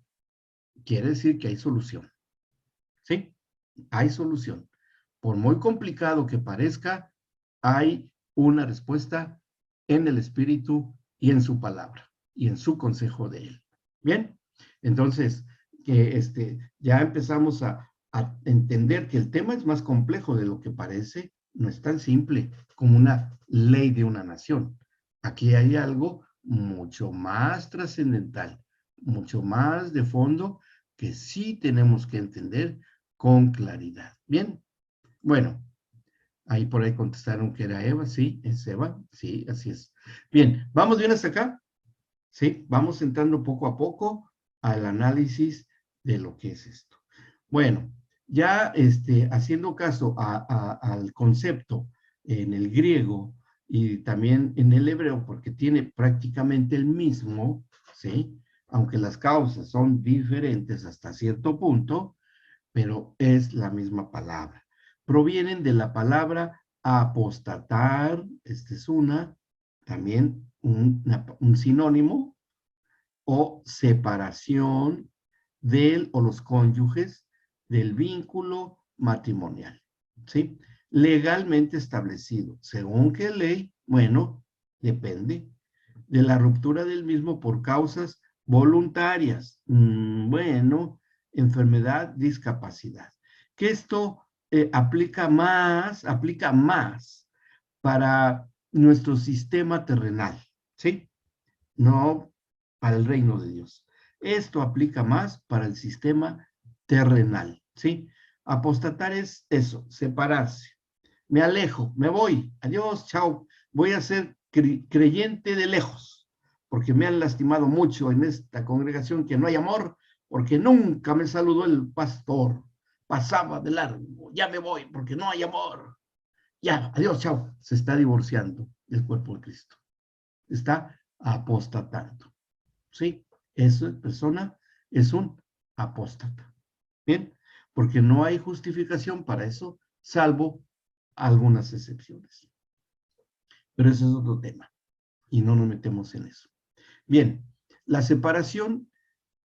quiere decir que hay solución. ¿Sí? Hay solución. Por muy complicado que parezca, hay una respuesta en el Espíritu y en su palabra y en su consejo de él. Bien, entonces, ya empezamos a entender que el tema es más complejo de lo que parece, no es tan simple como una ley de una nación. Aquí hay algo mucho más trascendental, mucho más de fondo que sí tenemos que entender con claridad. Bien, bueno, ahí por ahí contestaron que era Eva, sí, es Eva, sí, así es. Bien, ¿vamos bien hasta acá? Sí, vamos entrando poco a poco al análisis de lo que es esto. Bueno, ya haciendo caso al concepto en el griego y también en el hebreo, porque tiene prácticamente el mismo, ¿sí? Aunque las causas son diferentes hasta cierto punto, pero es la misma palabra. Provienen de la palabra apostatar, esta es una, también un sinónimo, o separación del o los cónyuges del vínculo matrimonial, ¿sí? Legalmente establecido. ¿Según qué ley? Bueno, depende de la ruptura del mismo por causas voluntarias. Bueno, enfermedad, discapacidad. Que esto aplica más para nuestro sistema terrenal, ¿sí? No para el reino de Dios. Esto aplica más para el sistema terrenal, ¿sí? Apostatar es eso, separarse. Me alejo, me voy, adiós, chao. Voy a ser creyente de lejos, porque me han lastimado mucho en esta congregación que no hay amor, porque nunca me saludó el pastor. Pasaba de largo, ya me voy porque no hay amor. Ya, adiós, chao. Se está divorciando del cuerpo de Cristo. Está apostatando. ¿Sí? Esa persona es un apóstata. ¿Bien? Porque no hay justificación para eso, salvo algunas excepciones. Pero ese es otro tema y no nos metemos en eso. Bien, la separación,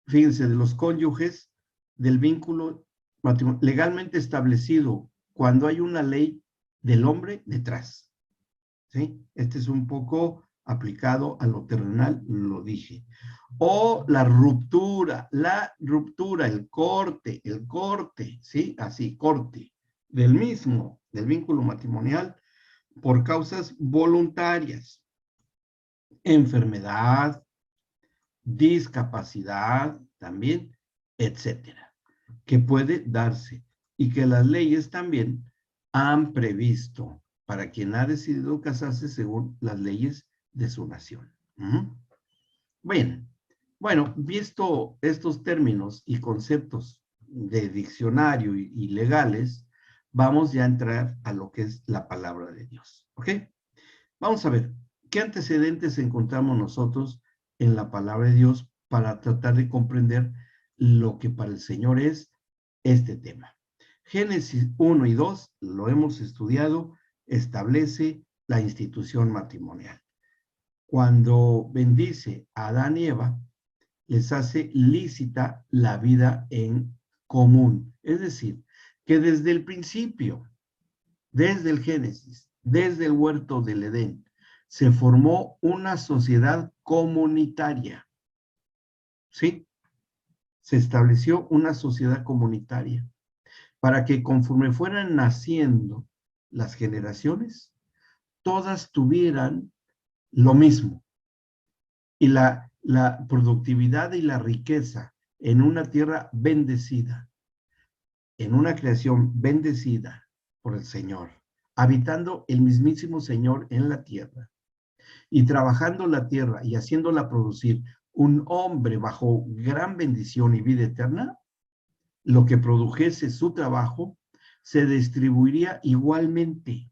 fíjense, de los cónyuges del vínculo legalmente establecido cuando hay una ley del hombre detrás. ¿Sí? Este es un poco aplicado a lo terrenal, lo dije. O la ruptura, el corte, ¿sí? Así, corte del vínculo matrimonial por causas voluntarias, enfermedad, discapacidad también, etcétera, que puede darse y que las leyes también han previsto para quien ha decidido casarse según las leyes de su nación. Bien, bueno, visto estos términos y conceptos de diccionario y legales, vamos ya a entrar a lo que es la palabra de Dios. ¿Ok? Vamos a ver, ¿qué antecedentes encontramos nosotros en la palabra de Dios para tratar de comprender lo que para el Señor es este tema? Génesis 1 y 2, lo hemos estudiado, establece la institución matrimonial. Cuando bendice a Adán y Eva, les hace lícita la vida en común. Es decir, que desde el principio, desde el Génesis, desde el huerto del Edén, se formó una sociedad comunitaria. ¿Sí? Se estableció una sociedad comunitaria para que conforme fueran naciendo las generaciones, todas tuvieran lo mismo. y la productividad y la riqueza en una tierra bendecida, en una creación bendecida por el Señor, habitando el mismísimo Señor en la tierra y trabajando la tierra y haciéndola producir un hombre bajo gran bendición y vida eterna, lo que produjese su trabajo se distribuiría igualmente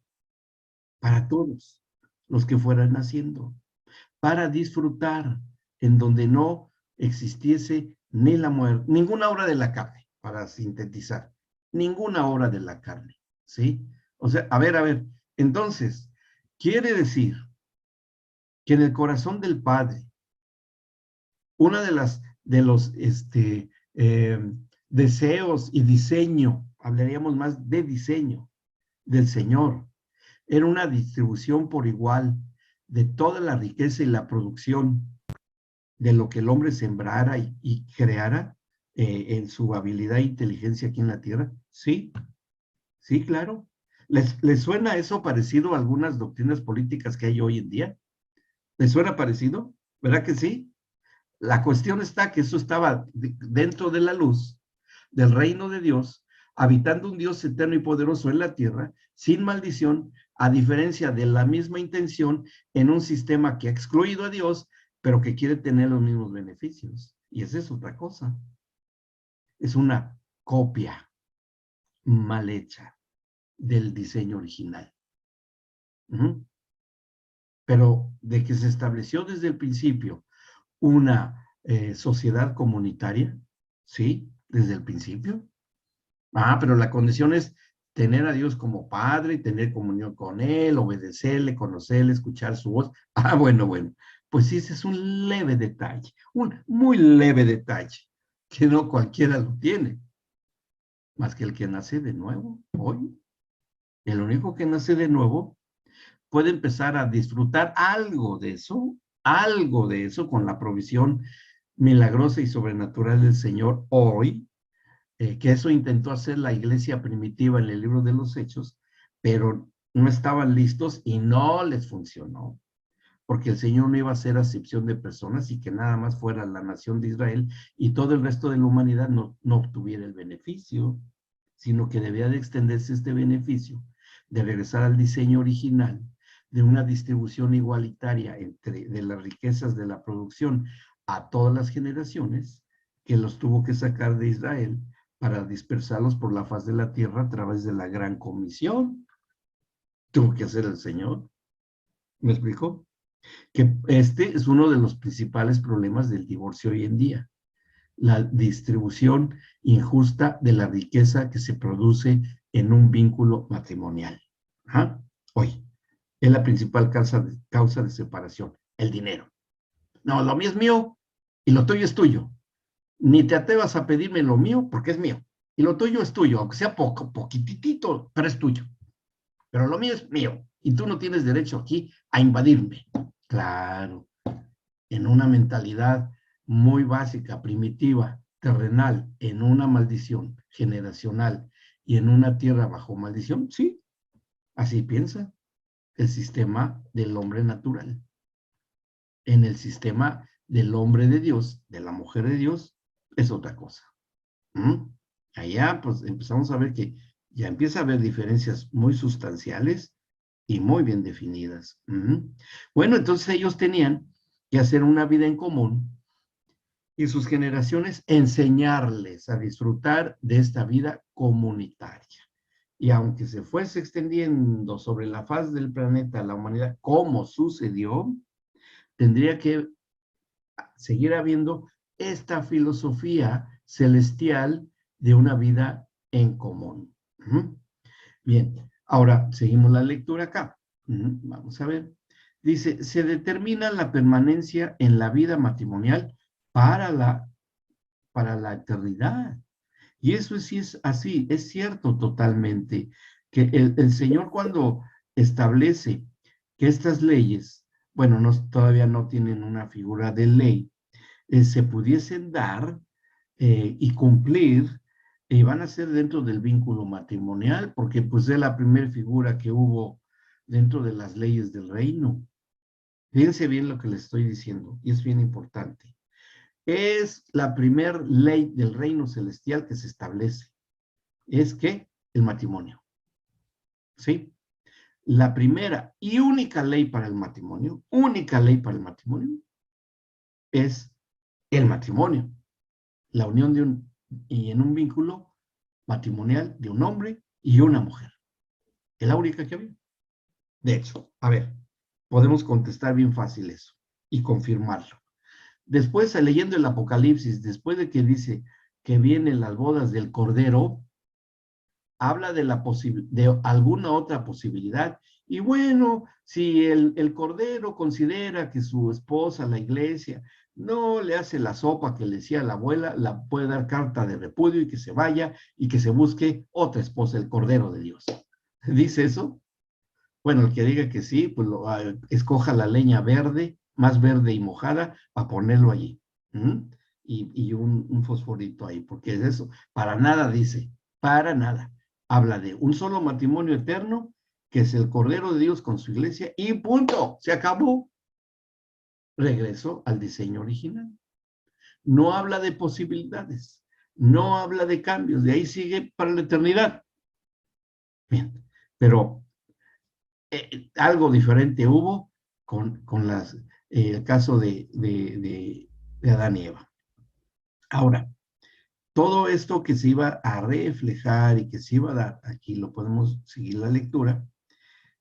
para todos los que fueran naciendo, para disfrutar en donde no existiese ni la muerte, ninguna obra de la carne, para sintetizar, ninguna obra de la carne, ¿sí? O sea, a ver, entonces, quiere decir que en el corazón del Padre, una de los deseos y diseño, hablaríamos más de diseño del Señor, era una distribución por igual de toda la riqueza y la producción de lo que el hombre sembrara y creara en su habilidad e inteligencia aquí en la tierra. Sí, sí, claro. ¿Les suena eso parecido a algunas doctrinas políticas que hay hoy en día? ¿Les suena parecido? ¿Verdad que sí? La cuestión está que eso estaba dentro de la luz del reino de Dios, habitando un Dios eterno y poderoso en la tierra, sin maldición, a diferencia de la misma intención en un sistema que ha excluido a Dios, pero que quiere tener los mismos beneficios. Y esa es otra cosa. Es una copia mal hecha del diseño original. Pero de que se estableció desde el principio una sociedad comunitaria, ¿sí? Desde el principio. Pero la condición es tener a Dios como Padre, tener comunión con Él, obedecerle, conocerle, escuchar su voz. Bueno. Pues sí, ese es un leve detalle, un muy leve detalle, que no cualquiera lo tiene, más que el que nace de nuevo hoy. El único que nace de nuevo puede empezar a disfrutar algo de eso con la provisión milagrosa y sobrenatural del Señor hoy, que eso intentó hacer la iglesia primitiva en el libro de los Hechos, pero no estaban listos y no les funcionó, porque el Señor no iba a hacer acepción de personas y que nada más fuera la nación de Israel y todo el resto de la humanidad no obtuviera el beneficio, sino que debía de extenderse este beneficio, de regresar al diseño original, de una distribución igualitaria de las riquezas de la producción a todas las generaciones, que los tuvo que sacar de Israel para dispersarlos por la faz de la tierra a través de la gran comisión. Tuvo que hacer el Señor. ¿Me explico? Que este es uno de los principales problemas del divorcio hoy en día. La distribución injusta de la riqueza que se produce en un vínculo matrimonial. Hoy es la principal causa de separación, el dinero. No, lo mío es mío y lo tuyo es tuyo. Ni te atrevas a pedirme lo mío porque es mío. Y lo tuyo es tuyo, aunque sea poquitito, pero es tuyo. Pero lo mío es mío. Y tú no tienes derecho aquí a invadirme. Claro, en una mentalidad muy básica, primitiva, terrenal, en una maldición generacional y en una tierra bajo maldición, sí, así piensa el sistema del hombre natural. En el sistema del hombre de Dios, de la mujer de Dios, es otra cosa. Allá, pues empezamos a ver que ya empieza a haber diferencias muy sustanciales y muy bien definidas. Bueno, entonces ellos tenían que hacer una vida en común y sus generaciones enseñarles a disfrutar de esta vida comunitaria. Y aunque se fuese extendiendo sobre la faz del planeta la humanidad, como sucedió, tendría que seguir habiendo esta filosofía celestial de una vida en común. Bien, ahora seguimos la lectura acá. Vamos a ver. Dice, se determina la permanencia en la vida matrimonial para la eternidad. Y eso sí es así, es cierto totalmente, que el Señor cuando establece que estas leyes, bueno, todavía no tienen una figura de ley, se pudiesen dar y cumplir, van a ser dentro del vínculo matrimonial, porque pues es la primera figura que hubo dentro de las leyes del reino. Fíjense bien lo que les estoy diciendo, y es bien importante. Es la primer ley del reino celestial que se establece. Es que el matrimonio. ¿Sí? La primera y única ley para el matrimonio, es el matrimonio. La unión y en un vínculo matrimonial de un hombre y una mujer. Es la única que había. De hecho, a ver, podemos contestar bien fácil eso y confirmarlo. Después, leyendo el Apocalipsis, después de que dice que vienen las bodas del Cordero, habla de alguna otra posibilidad. Y bueno, si el Cordero considera que su esposa, la iglesia, no le hace la sopa que le decía la abuela, la puede dar carta de repudio y que se vaya y que se busque otra esposa, el Cordero de Dios. ¿Dice eso? Bueno, el que diga que sí, pues escoja la leña verde, más verde y mojada, para ponerlo allí. ¿Mm? Y un fosforito ahí, porque es eso. Para nada dice, para nada. Habla de un solo matrimonio eterno, que es el Cordero de Dios con su iglesia, y punto, se acabó. Regreso al diseño original. No habla de posibilidades, no habla de cambios, de ahí sigue para la eternidad. Bien, pero algo diferente hubo con el caso de Adán y Eva. Ahora, todo esto que se iba a reflejar y que se iba a dar, aquí lo podemos seguir la lectura,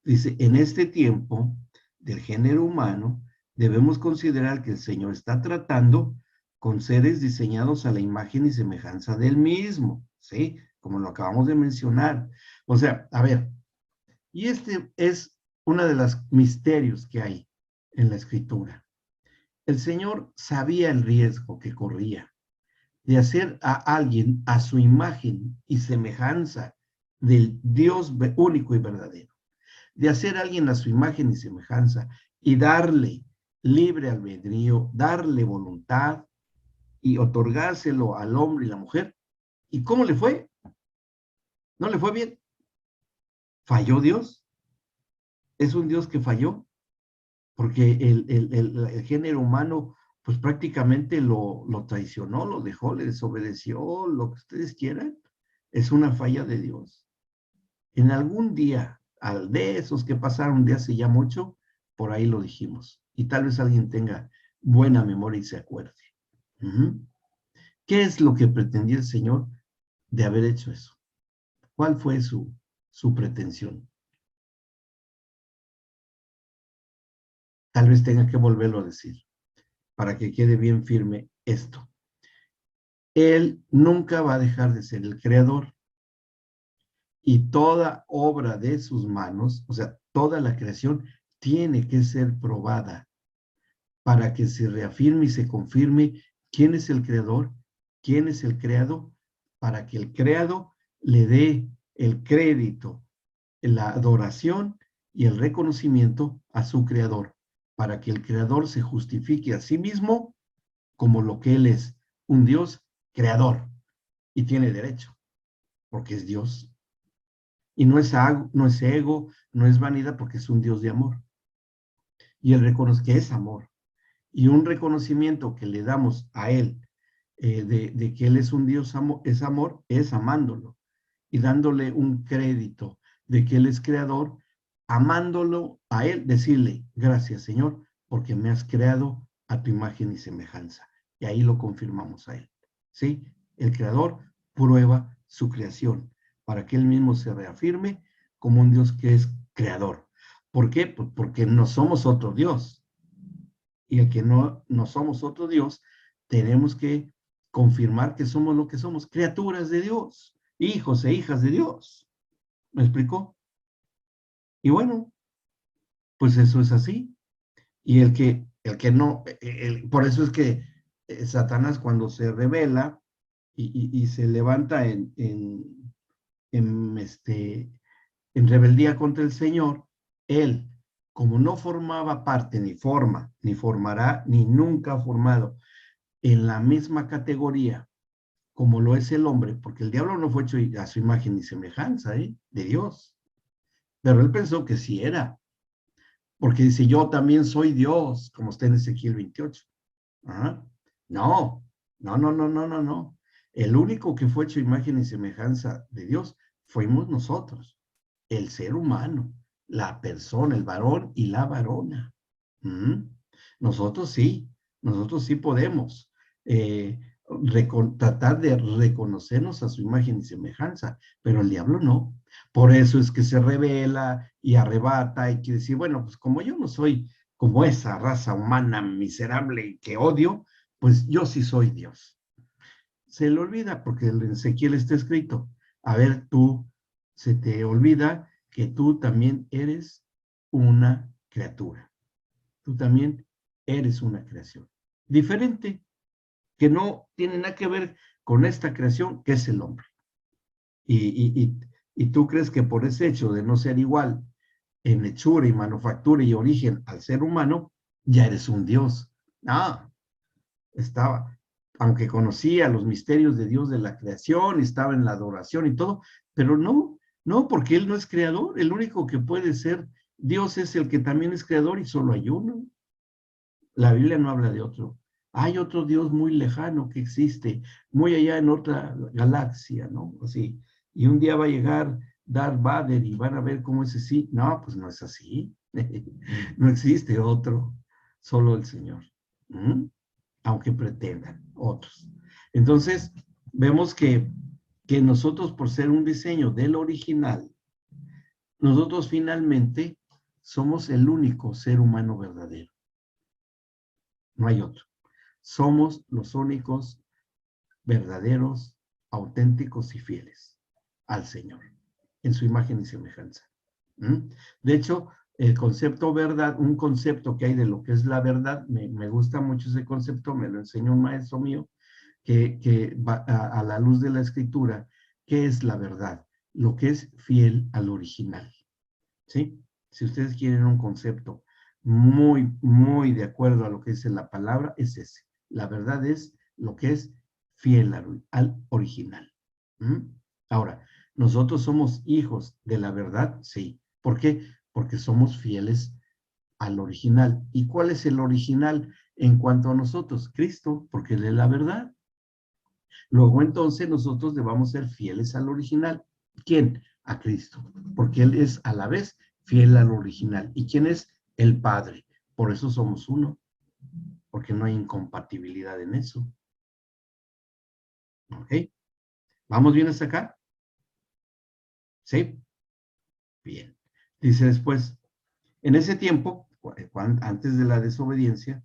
dice, en este tiempo del género humano, debemos considerar que el Señor está tratando con seres diseñados a la imagen y semejanza del mismo, ¿sí? Como lo acabamos de mencionar. O sea, a ver, y este es uno de los misterios que hay en la escritura. El Señor sabía el riesgo que corría de hacer a alguien a su imagen y semejanza del Dios único y verdadero. De hacer a alguien a su imagen y semejanza y darle libre albedrío, darle voluntad y otorgárselo al hombre y la mujer. ¿Y cómo le fue? ¿No le fue bien? ¿Falló Dios? ¿Es un Dios que falló? Porque el género humano pues prácticamente lo traicionó, lo dejó, le desobedeció, lo que ustedes quieran, es una falla de Dios. En algún día, al de esos que pasaron de hace ya mucho, por ahí lo dijimos. Y tal vez alguien tenga buena memoria y se acuerde. ¿Qué es lo que pretendía el Señor de haber hecho eso? ¿Cuál fue su pretensión? Tal vez tenga que volverlo a decir para que quede bien firme esto. Él nunca va a dejar de ser el creador y toda obra de sus manos, o sea, toda la creación tiene que ser probada para que se reafirme y se confirme quién es el creador, quién es el creado, para que el creado le dé el crédito, la adoración y el reconocimiento a su creador, para que el creador se justifique a sí mismo como lo que él es, un Dios creador, y tiene derecho, porque es Dios. Y no es ego, no es vanidad, porque es un Dios de amor. Y él reconoce que es amor. Y un reconocimiento que le damos a él de que él es un Dios, es amor, es amándolo. Y dándole un crédito de que él es creador, amándolo a él, decirle, gracias Señor, porque me has creado a tu imagen y semejanza. Y ahí lo confirmamos a él. ¿Sí? El creador prueba su creación para que él mismo se reafirme como un Dios que es creador. ¿Por qué? Pues porque no somos otro Dios. Y el que no somos otro Dios, tenemos que confirmar que somos lo que somos, criaturas de Dios, hijos e hijas de Dios. ¿Me explicó? Y bueno, pues eso es así. Y el que no, por eso es que Satanás cuando se revela y se levanta en, en rebeldía contra el Señor, él, como no formaba parte, ni forma, ni formará, ni nunca ha formado en la misma categoría como lo es el hombre, porque el diablo no fue hecho a su imagen y semejanza, de Dios. Pero él pensó que sí era. porque dice, yo también soy Dios, como está en Ezequiel 28. Ajá. No, no, no, no, no, no, no. El único que fue hecho imagen y semejanza de Dios fuimos nosotros, el ser humano, la persona, el varón y la varona. ¿Mm? Nosotros sí podemos tratar de reconocernos a su imagen y semejanza, pero el diablo no. Por eso es que se revela y arrebata y quiere decir, bueno, pues como yo no soy como esa raza humana miserable que odio, pues yo sí soy Dios. Se le olvida porque en Ezequiel está escrito, a ver, tú, se te olvida que tú también eres una criatura. Tú también eres una creación. Diferente, que no tiene nada que ver con esta creación que es el hombre. Y tú crees que por ese hecho de no ser igual en hechura y manufactura y origen al ser humano, ya eres un Dios. No, estaba, aunque conocía los misterios de Dios de la creación, estaba en la adoración y todo, pero no, no, porque Él no es creador, el único que puede ser Dios es el que también es creador y solo hay uno. La Biblia no habla de otro. Hay otro Dios muy lejano que existe, muy allá en otra galaxia, ¿no? Así. Y un día va a llegar Darth Vader y van a ver cómo es así. No, pues no es así. No existe otro, solo el Señor. ¿Mm? Aunque pretendan otros. Entonces, vemos que nosotros, por ser un diseño del original, nosotros finalmente somos el único ser humano verdadero. No hay otro. Somos los únicos verdaderos, auténticos y fieles al Señor, en su imagen y semejanza. ¿Mm? De hecho, el concepto verdad, un concepto que hay de lo que es la verdad, me gusta mucho ese concepto, me lo enseñó un maestro mío, que va a la luz de la escritura, ¿qué es la verdad? Lo que es fiel al original. ¿Sí? Si ustedes quieren un concepto muy, muy de acuerdo a lo que dice la palabra, es ese. La verdad es lo que es fiel al original. ¿Mm? Ahora, ¿nosotros somos hijos de la verdad? Sí. ¿Por qué? Porque somos fieles al original. ¿Y cuál es el original en cuanto a nosotros? Cristo, porque Él es la verdad. Luego entonces nosotros debamos ser fieles al original. ¿Quién? A Cristo, porque Él es a la vez fiel al original. ¿Y quién es? El Padre. Por eso somos uno, porque no hay incompatibilidad en eso. ¿Ok? ¿Vamos bien hasta acá? ¿Sí? Bien. Dice después, en ese tiempo, antes de la desobediencia,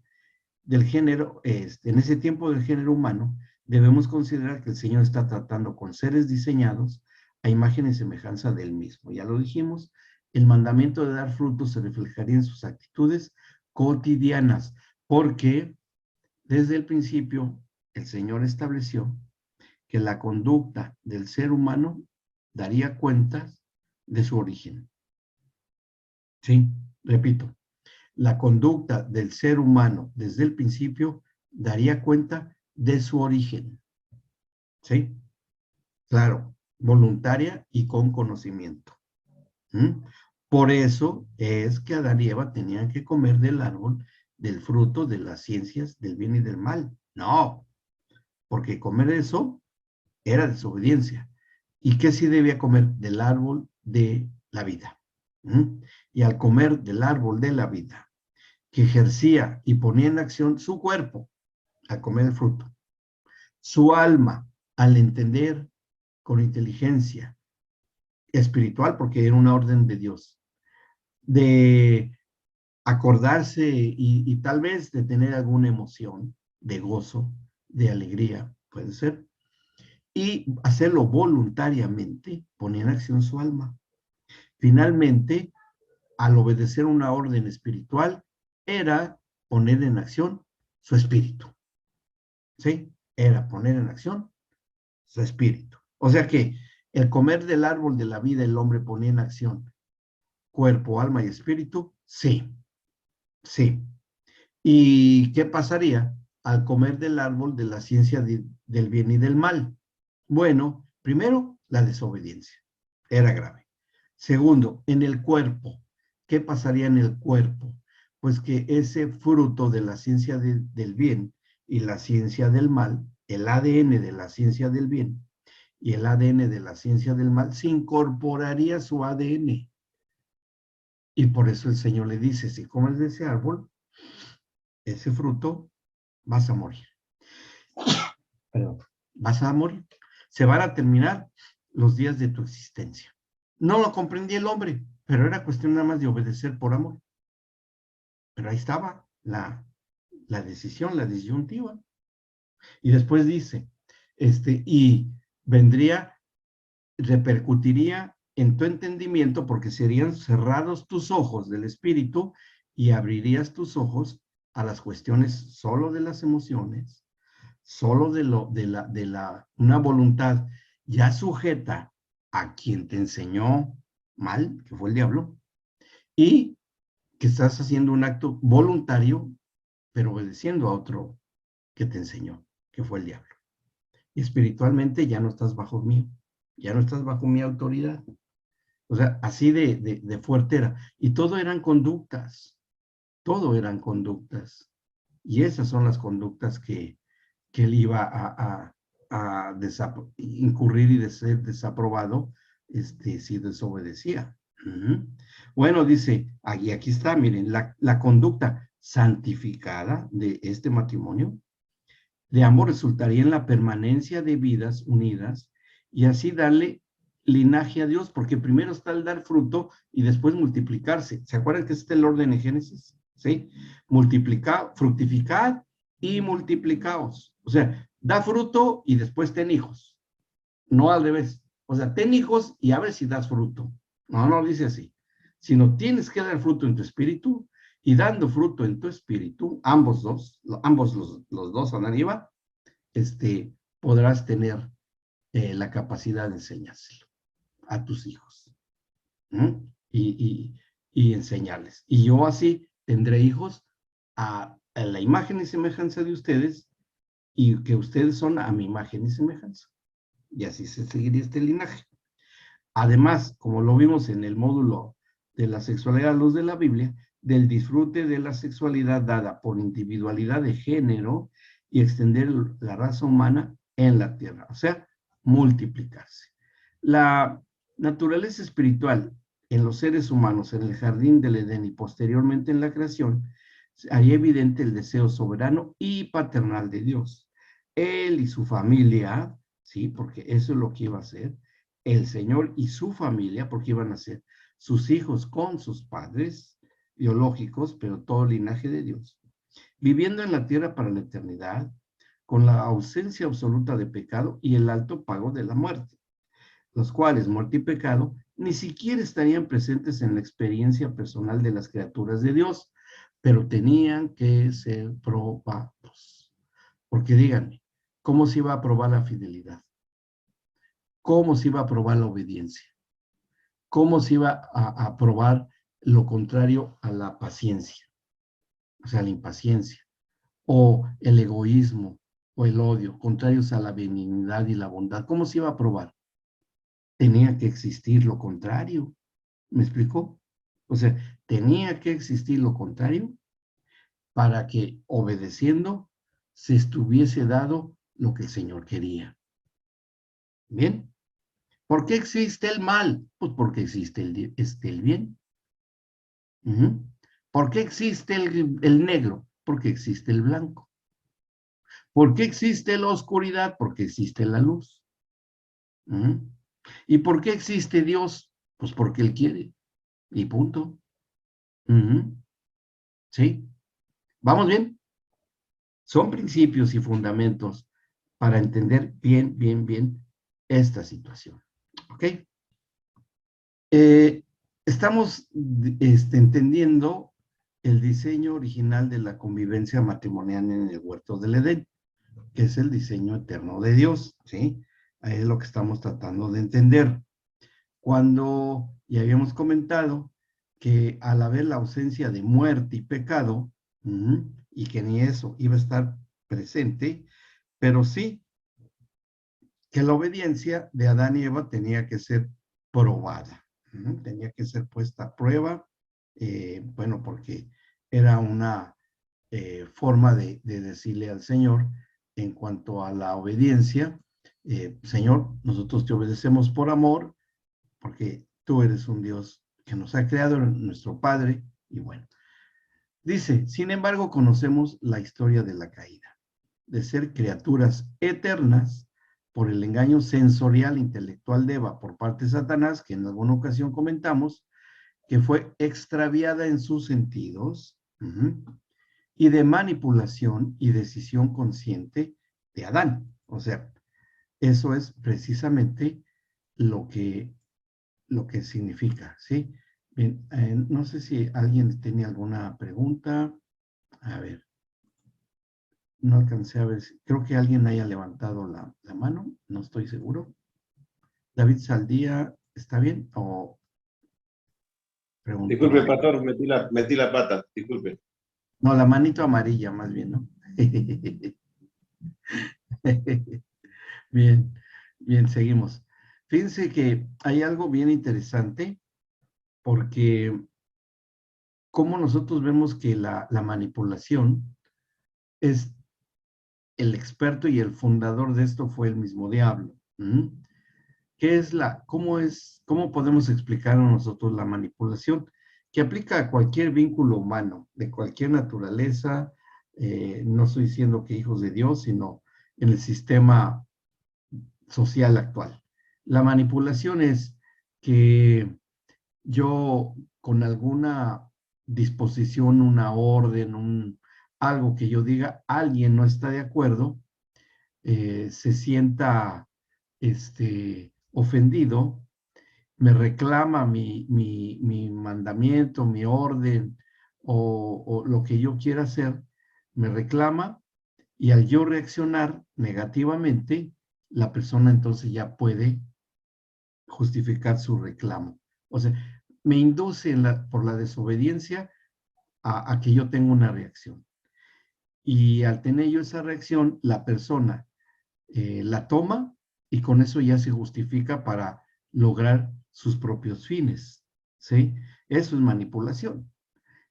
del género, en ese tiempo del género humano, debemos considerar que el Señor está tratando con seres diseñados a imagen y semejanza del mismo. Ya lo dijimos, el mandamiento de dar frutos se reflejaría en sus actitudes cotidianas, porque desde el principio el Señor estableció que la conducta del ser humano daría cuentas de su origen. Sí, repito, la conducta del ser humano desde el principio daría cuenta de su origen. ¿Sí? Claro, voluntaria y con conocimiento. ¿Mm? Por eso es que Adán y Eva tenían que comer del árbol del fruto de las ciencias del bien y del mal. No, porque comer eso era desobediencia. ¿Y qué sí debía comer? Del árbol de la vida. ¿Mm? Y al comer del árbol de la vida, que ejercía y ponía en acción su cuerpo al comer el fruto, su alma al entender con inteligencia espiritual, porque era una orden de Dios, de acordarse y tal vez de tener alguna emoción de gozo, de alegría, puede ser, y hacerlo voluntariamente, ponía en acción su alma. Finalmente, al obedecer una orden espiritual, era poner en acción su espíritu. ¿Sí? Era poner en acción su espíritu. O sea que el comer del árbol de la vida, el hombre ponía en acción cuerpo, alma y espíritu, sí, sí. ¿Y qué pasaría al comer del árbol de la ciencia del bien y del mal? Bueno, primero, la desobediencia. Era grave. Segundo, en el cuerpo. ¿qué pasaría en el cuerpo? Pues que ese fruto de la ciencia del bien y la ciencia del mal, el ADN de la ciencia del bien y el ADN de la ciencia del mal, se incorporaría a su ADN. Y por eso el Señor le dice, si comes de ese árbol, ese fruto, vas a morir. Perdón, vas a morir. Se van a terminar los días de tu existencia. No lo comprendía el hombre, pero era cuestión nada más de obedecer por amor. Pero ahí estaba la decisión, la disyuntiva. Y después dice, y vendría, repercutiría en tu entendimiento porque serían cerrados tus ojos del espíritu y abrirías tus ojos a las cuestiones solo de las emociones, solo una voluntad ya sujeta a quien te enseñó mal, que fue el diablo, y que estás haciendo un acto voluntario, pero obedeciendo a otro que te enseñó, que fue el diablo. Y espiritualmente ya no estás bajo mí, ya no estás bajo mi autoridad. O sea, así de fuerte era. Y todo eran conductas, todo eran conductas. Y esas son las conductas que él iba a incurrir y de ser desaprobado si desobedecía. Bueno, dice, aquí está, miren, la conducta santificada de este matrimonio de ambos resultaría en la permanencia de vidas unidas y así darle linaje a Dios, porque primero está el dar fruto y después multiplicarse. ¿Se acuerdan que este es el orden en Génesis? ¿Sí? Multiplicar, fructificad y multiplicaos. O sea, da fruto y después ten hijos. No al revés. O sea, ten hijos y a ver si das fruto. No dice así. Sino tienes que dar fruto en tu espíritu y dando fruto en tu espíritu, ambos los dos andan arriba, podrás tener la capacidad de enseñárselo a tus hijos. Y enseñarles. Y yo así tendré hijos a la imagen y semejanza de ustedes y que ustedes son a mi imagen y semejanza. Y así se seguiría este linaje. Además, como lo vimos en el módulo de la sexualidad a luz de la Biblia, del disfrute de la sexualidad dada por individualidad de género y extender la raza humana en la tierra, o sea, multiplicarse. La naturaleza espiritual en los seres humanos en el jardín del Edén y posteriormente en la creación, haría evidente el deseo soberano y paternal de Dios. Él y su familia, sí, porque eso es lo que iba a hacer, el Señor y su familia, porque iban a ser sus hijos con sus padres biológicos, pero todo linaje de Dios, viviendo en la tierra para la eternidad, con la ausencia absoluta de pecado y el alto pago de la muerte, los cuales, muerte y pecado, ni siquiera estarían presentes en la experiencia personal de las criaturas de Dios, pero tenían que ser probados. Porque díganme, ¿cómo se iba a probar la fidelidad? ¿Cómo se iba a probar la obediencia? ¿Cómo se iba a probar lo contrario a la paciencia? O sea, la impaciencia, o el egoísmo, o el odio, contrarios a la benignidad y la bondad. ¿Cómo se iba a probar? Tenía que existir lo contrario. ¿Me explicó? O sea, tenía que existir lo contrario para que obedeciendo se estuviese dado lo que el Señor quería. ¿Bien? ¿Por qué existe el mal? Pues porque existe el bien. ¿Por qué existe el negro? Porque existe el blanco. ¿Por qué existe la oscuridad? Porque existe la luz. ¿Y por qué existe Dios? Pues porque Él quiere. Y punto. ¿Sí? ¿Vamos bien? Son principios y fundamentos para entender bien esta situación. ¿Ok? Estamos entendiendo el diseño original de la convivencia matrimonial en el huerto del Edén, que es el diseño eterno de Dios, ¿sí? Ahí es lo que estamos tratando de entender. Cuando ya habíamos comentado que al haber la ausencia de muerte y pecado, y que ni eso iba a estar presente, pero sí que la obediencia de Adán y Eva tenía que ser probada, tenía que ser puesta a prueba bueno, porque era una forma de decirle al Señor en cuanto a la obediencia, Señor, nosotros te obedecemos por amor, porque tú eres un Dios que nos ha creado, nuestro Padre, y bueno. Dice, sin embargo, conocemos la historia de la caída, de ser criaturas eternas por el engaño sensorial intelectual de Eva por parte de Satanás, que en alguna ocasión comentamos, que fue extraviada en sus sentidos, y de manipulación y decisión consciente de Adán. O sea, eso es precisamente lo que, lo que significa, ¿sí? Bien, no sé si alguien tenía alguna pregunta. A ver, no alcancé a ver, creo que alguien haya levantado la mano, no estoy seguro. David Saldía, ¿está bien? ¿O preguntó Disculpe, algo? pastor, metí la pata, disculpe. No, la manito amarilla más bien, ¿no? Bien, bien, seguimos. Fíjense que hay algo bien interesante porque como nosotros vemos que la manipulación es el experto y el fundador de esto fue el mismo diablo. ¿Qué es cómo podemos explicar a nosotros la manipulación? Que aplica a cualquier vínculo humano, de cualquier naturaleza, no estoy diciendo que hijos de Dios, sino en el sistema social actual. La manipulación es que yo con alguna disposición, una orden, algo que yo diga, alguien no está de acuerdo, se sienta ofendido, me reclama mi mandamiento, mi orden o lo que yo quiera hacer, me reclama y al yo reaccionar negativamente, la persona entonces ya puede justificar su reclamo. O sea, me induce por la desobediencia a que yo tenga una reacción. Y al tener yo esa reacción, la persona la toma y con eso ya se justifica para lograr sus propios fines, ¿sí? Eso es manipulación.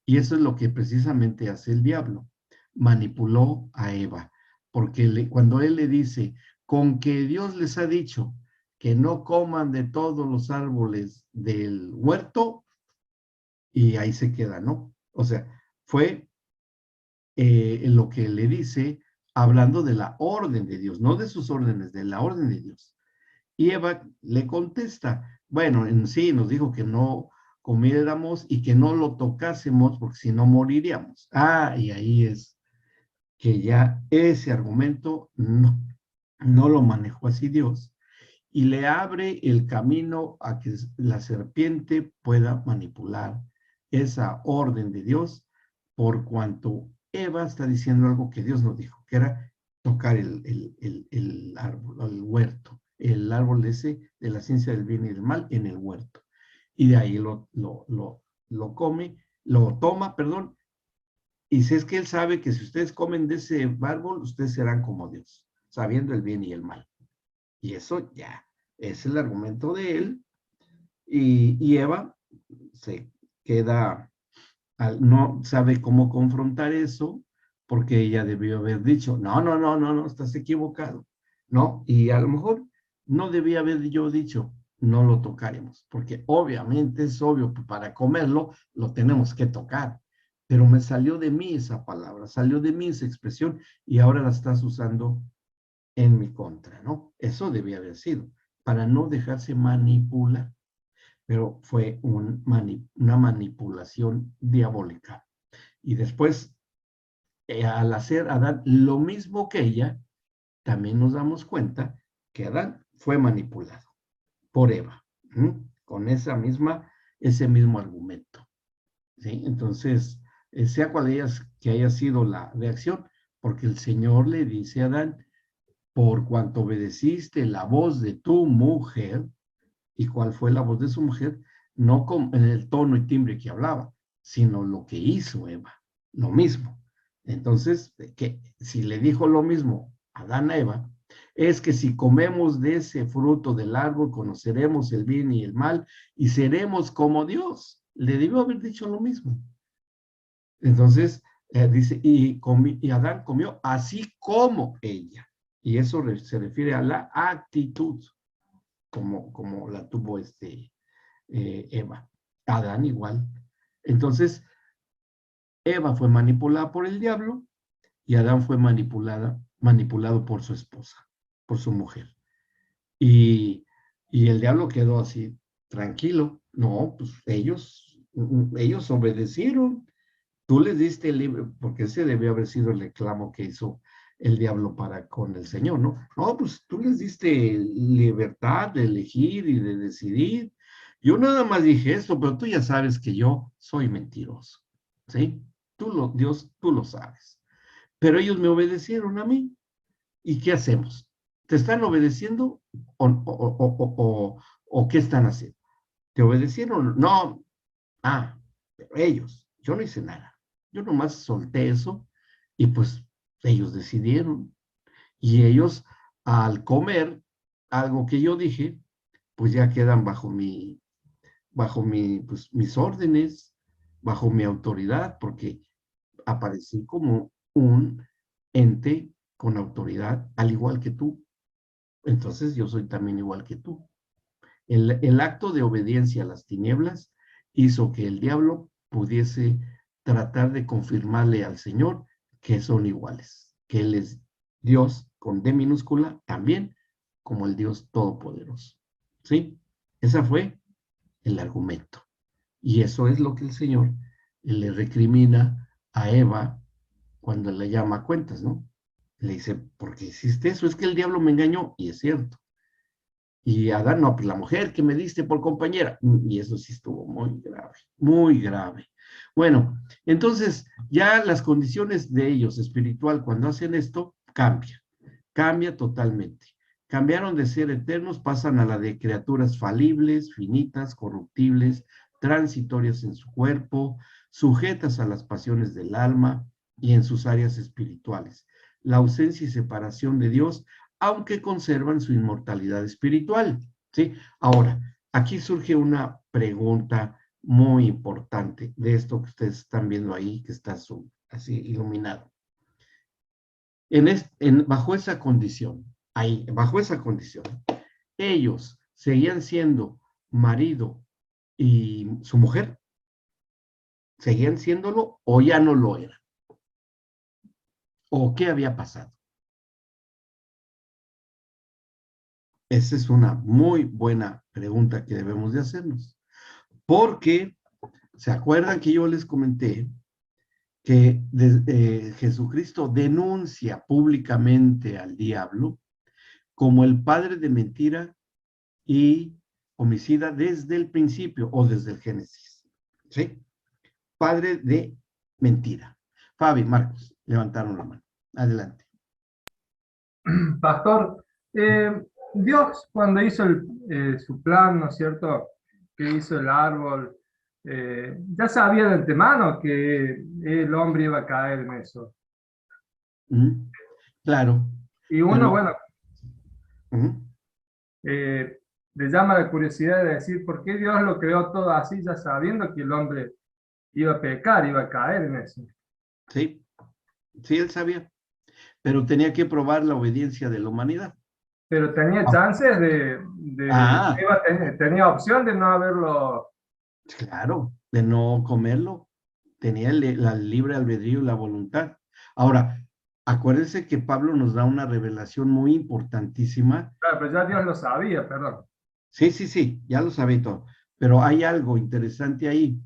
Y eso es lo que precisamente hace el diablo. Manipuló a Eva, porque cuando él le dice, con que Dios les ha dicho que no coman de todos los árboles del huerto, y ahí se queda, ¿no? O sea, fue lo que le dice, hablando de la orden de Dios, no de sus órdenes, de la orden de Dios. Y Eva le contesta, bueno, en sí nos dijo que no comiéramos y que no lo tocásemos porque si no moriríamos. Ah, y ahí es que ya ese argumento no lo manejó así Dios y le abre el camino a que la serpiente pueda manipular esa orden de Dios por cuanto Eva está diciendo algo que Dios no dijo, que era tocar el árbol, el huerto, el árbol ese de la ciencia del bien y del mal en el huerto. Y de ahí lo come, lo toma, perdón, y si es que él sabe que si ustedes comen de ese árbol, ustedes serán como Dios, sabiendo el bien y el mal. Y eso ya es el argumento de él. Y Eva se queda, no sabe cómo confrontar eso, porque ella debió haber dicho, no, estás equivocado. No, y a lo mejor no debía haber yo dicho, no lo tocaremos, porque obviamente es obvio que para comerlo lo tenemos que tocar. Pero me salió de mí esa palabra, salió de mí esa expresión y ahora la estás usando en mi contra, ¿no? Eso debía haber sido, para no dejarse manipular, pero fue una manipulación diabólica. Y después, al hacer Adán lo mismo que ella, también nos damos cuenta que Adán fue manipulado por Eva, con ese mismo argumento, ¿sí? Entonces, sea cual que haya sido la reacción, porque el Señor le dice a Adán, por cuanto obedeciste la voz de tu mujer, ¿y cuál fue la voz de su mujer? No en el tono y timbre que hablaba, sino lo que hizo Eva, lo mismo. Entonces, que si le dijo lo mismo a Adán a Eva, es que si comemos de ese fruto del árbol, conoceremos el bien y el mal y seremos como Dios. le debió haber dicho lo mismo. Entonces, dice, y Adán comió así como ella. Y eso se refiere a la actitud, como la tuvo Eva. Adán igual. Entonces, Eva fue manipulada por el diablo y Adán fue manipulado por su esposa, por su mujer. Y el diablo quedó así, tranquilo. No, pues ellos obedecieron. Tú les diste el libre, porque ese debió haber sido el reclamo que hizo el diablo para con el Señor, ¿no? No, pues tú les diste libertad de elegir y de decidir. Yo nada más dije esto, pero tú ya sabes que yo soy mentiroso, ¿sí? Dios, tú lo sabes. Pero ellos me obedecieron a mí. ¿Y qué hacemos? ¿Te están obedeciendo o qué están haciendo? ¿Te obedecieron? No. Ah, pero ellos, yo no hice nada. Yo nomás solté eso y pues ellos decidieron. Y ellos al comer algo que yo dije, pues ya quedan pues, mis órdenes, bajo mi autoridad, porque aparecí como un ente con autoridad, al igual que tú. Entonces yo soy también igual que tú. El acto de obediencia a las tinieblas hizo que el diablo pudiese tratar de confirmarle al Señor que son iguales, que Él es Dios con D minúscula también, como el Dios Todopoderoso. ¿Sí? Ese fue el argumento. Y eso es lo que el Señor le recrimina a Eva cuando le llama a cuentas, ¿no? Le dice, ¿por qué hiciste eso? Es que el diablo me engañó, y es cierto. Y Adán, no, pues la mujer que me diste por compañera. Y eso sí estuvo muy grave, muy grave. Bueno, entonces ya las condiciones de ellos espiritual cuando hacen esto cambia totalmente. Cambiaron de ser eternos, pasan a la de criaturas falibles, finitas, corruptibles, transitorias en su cuerpo, sujetas a las pasiones del alma y en sus áreas espirituales. La ausencia y separación de Dios, aunque conservan su inmortalidad espiritual. ¿Sí? Ahora, aquí surge una pregunta muy importante de esto que ustedes están viendo ahí, que está así iluminado. Bajo esa condición, bajo esa condición, ellos seguían siendo marido y su mujer, seguían siéndolo o ya no lo eran. ¿O qué había pasado? Esa es una muy buena pregunta que debemos de hacernos. Porque, ¿se acuerdan que yo les comenté que Jesucristo denuncia públicamente al diablo como el padre de mentira y homicida desde el principio o desde el Génesis? ¿Sí? Padre de mentira. Fabi, Marcos, levantaron la mano. Adelante. Pastor, Dios cuando hizo su plan, ¿no es cierto? Que hizo el árbol, ya sabía de antemano que el hombre iba a caer en eso. Claro, Y uno, pero bueno, le llama la curiosidad de decir, ¿por qué Dios lo creó todo así, ya sabiendo que el hombre iba a pecar, iba a caer en eso? sí, sí, él sabía, pero tenía que probar la obediencia de la humanidad. Pero tenía chances tenía opción de no haberlo. Claro, de no comerlo, tenía la libre albedrío y la voluntad. Ahora, acuérdense que Pablo nos da una revelación muy importantísima. Claro, pero ya Dios lo sabía, perdón. Sí, sí, sí, ya lo sabe todo, pero hay algo interesante ahí,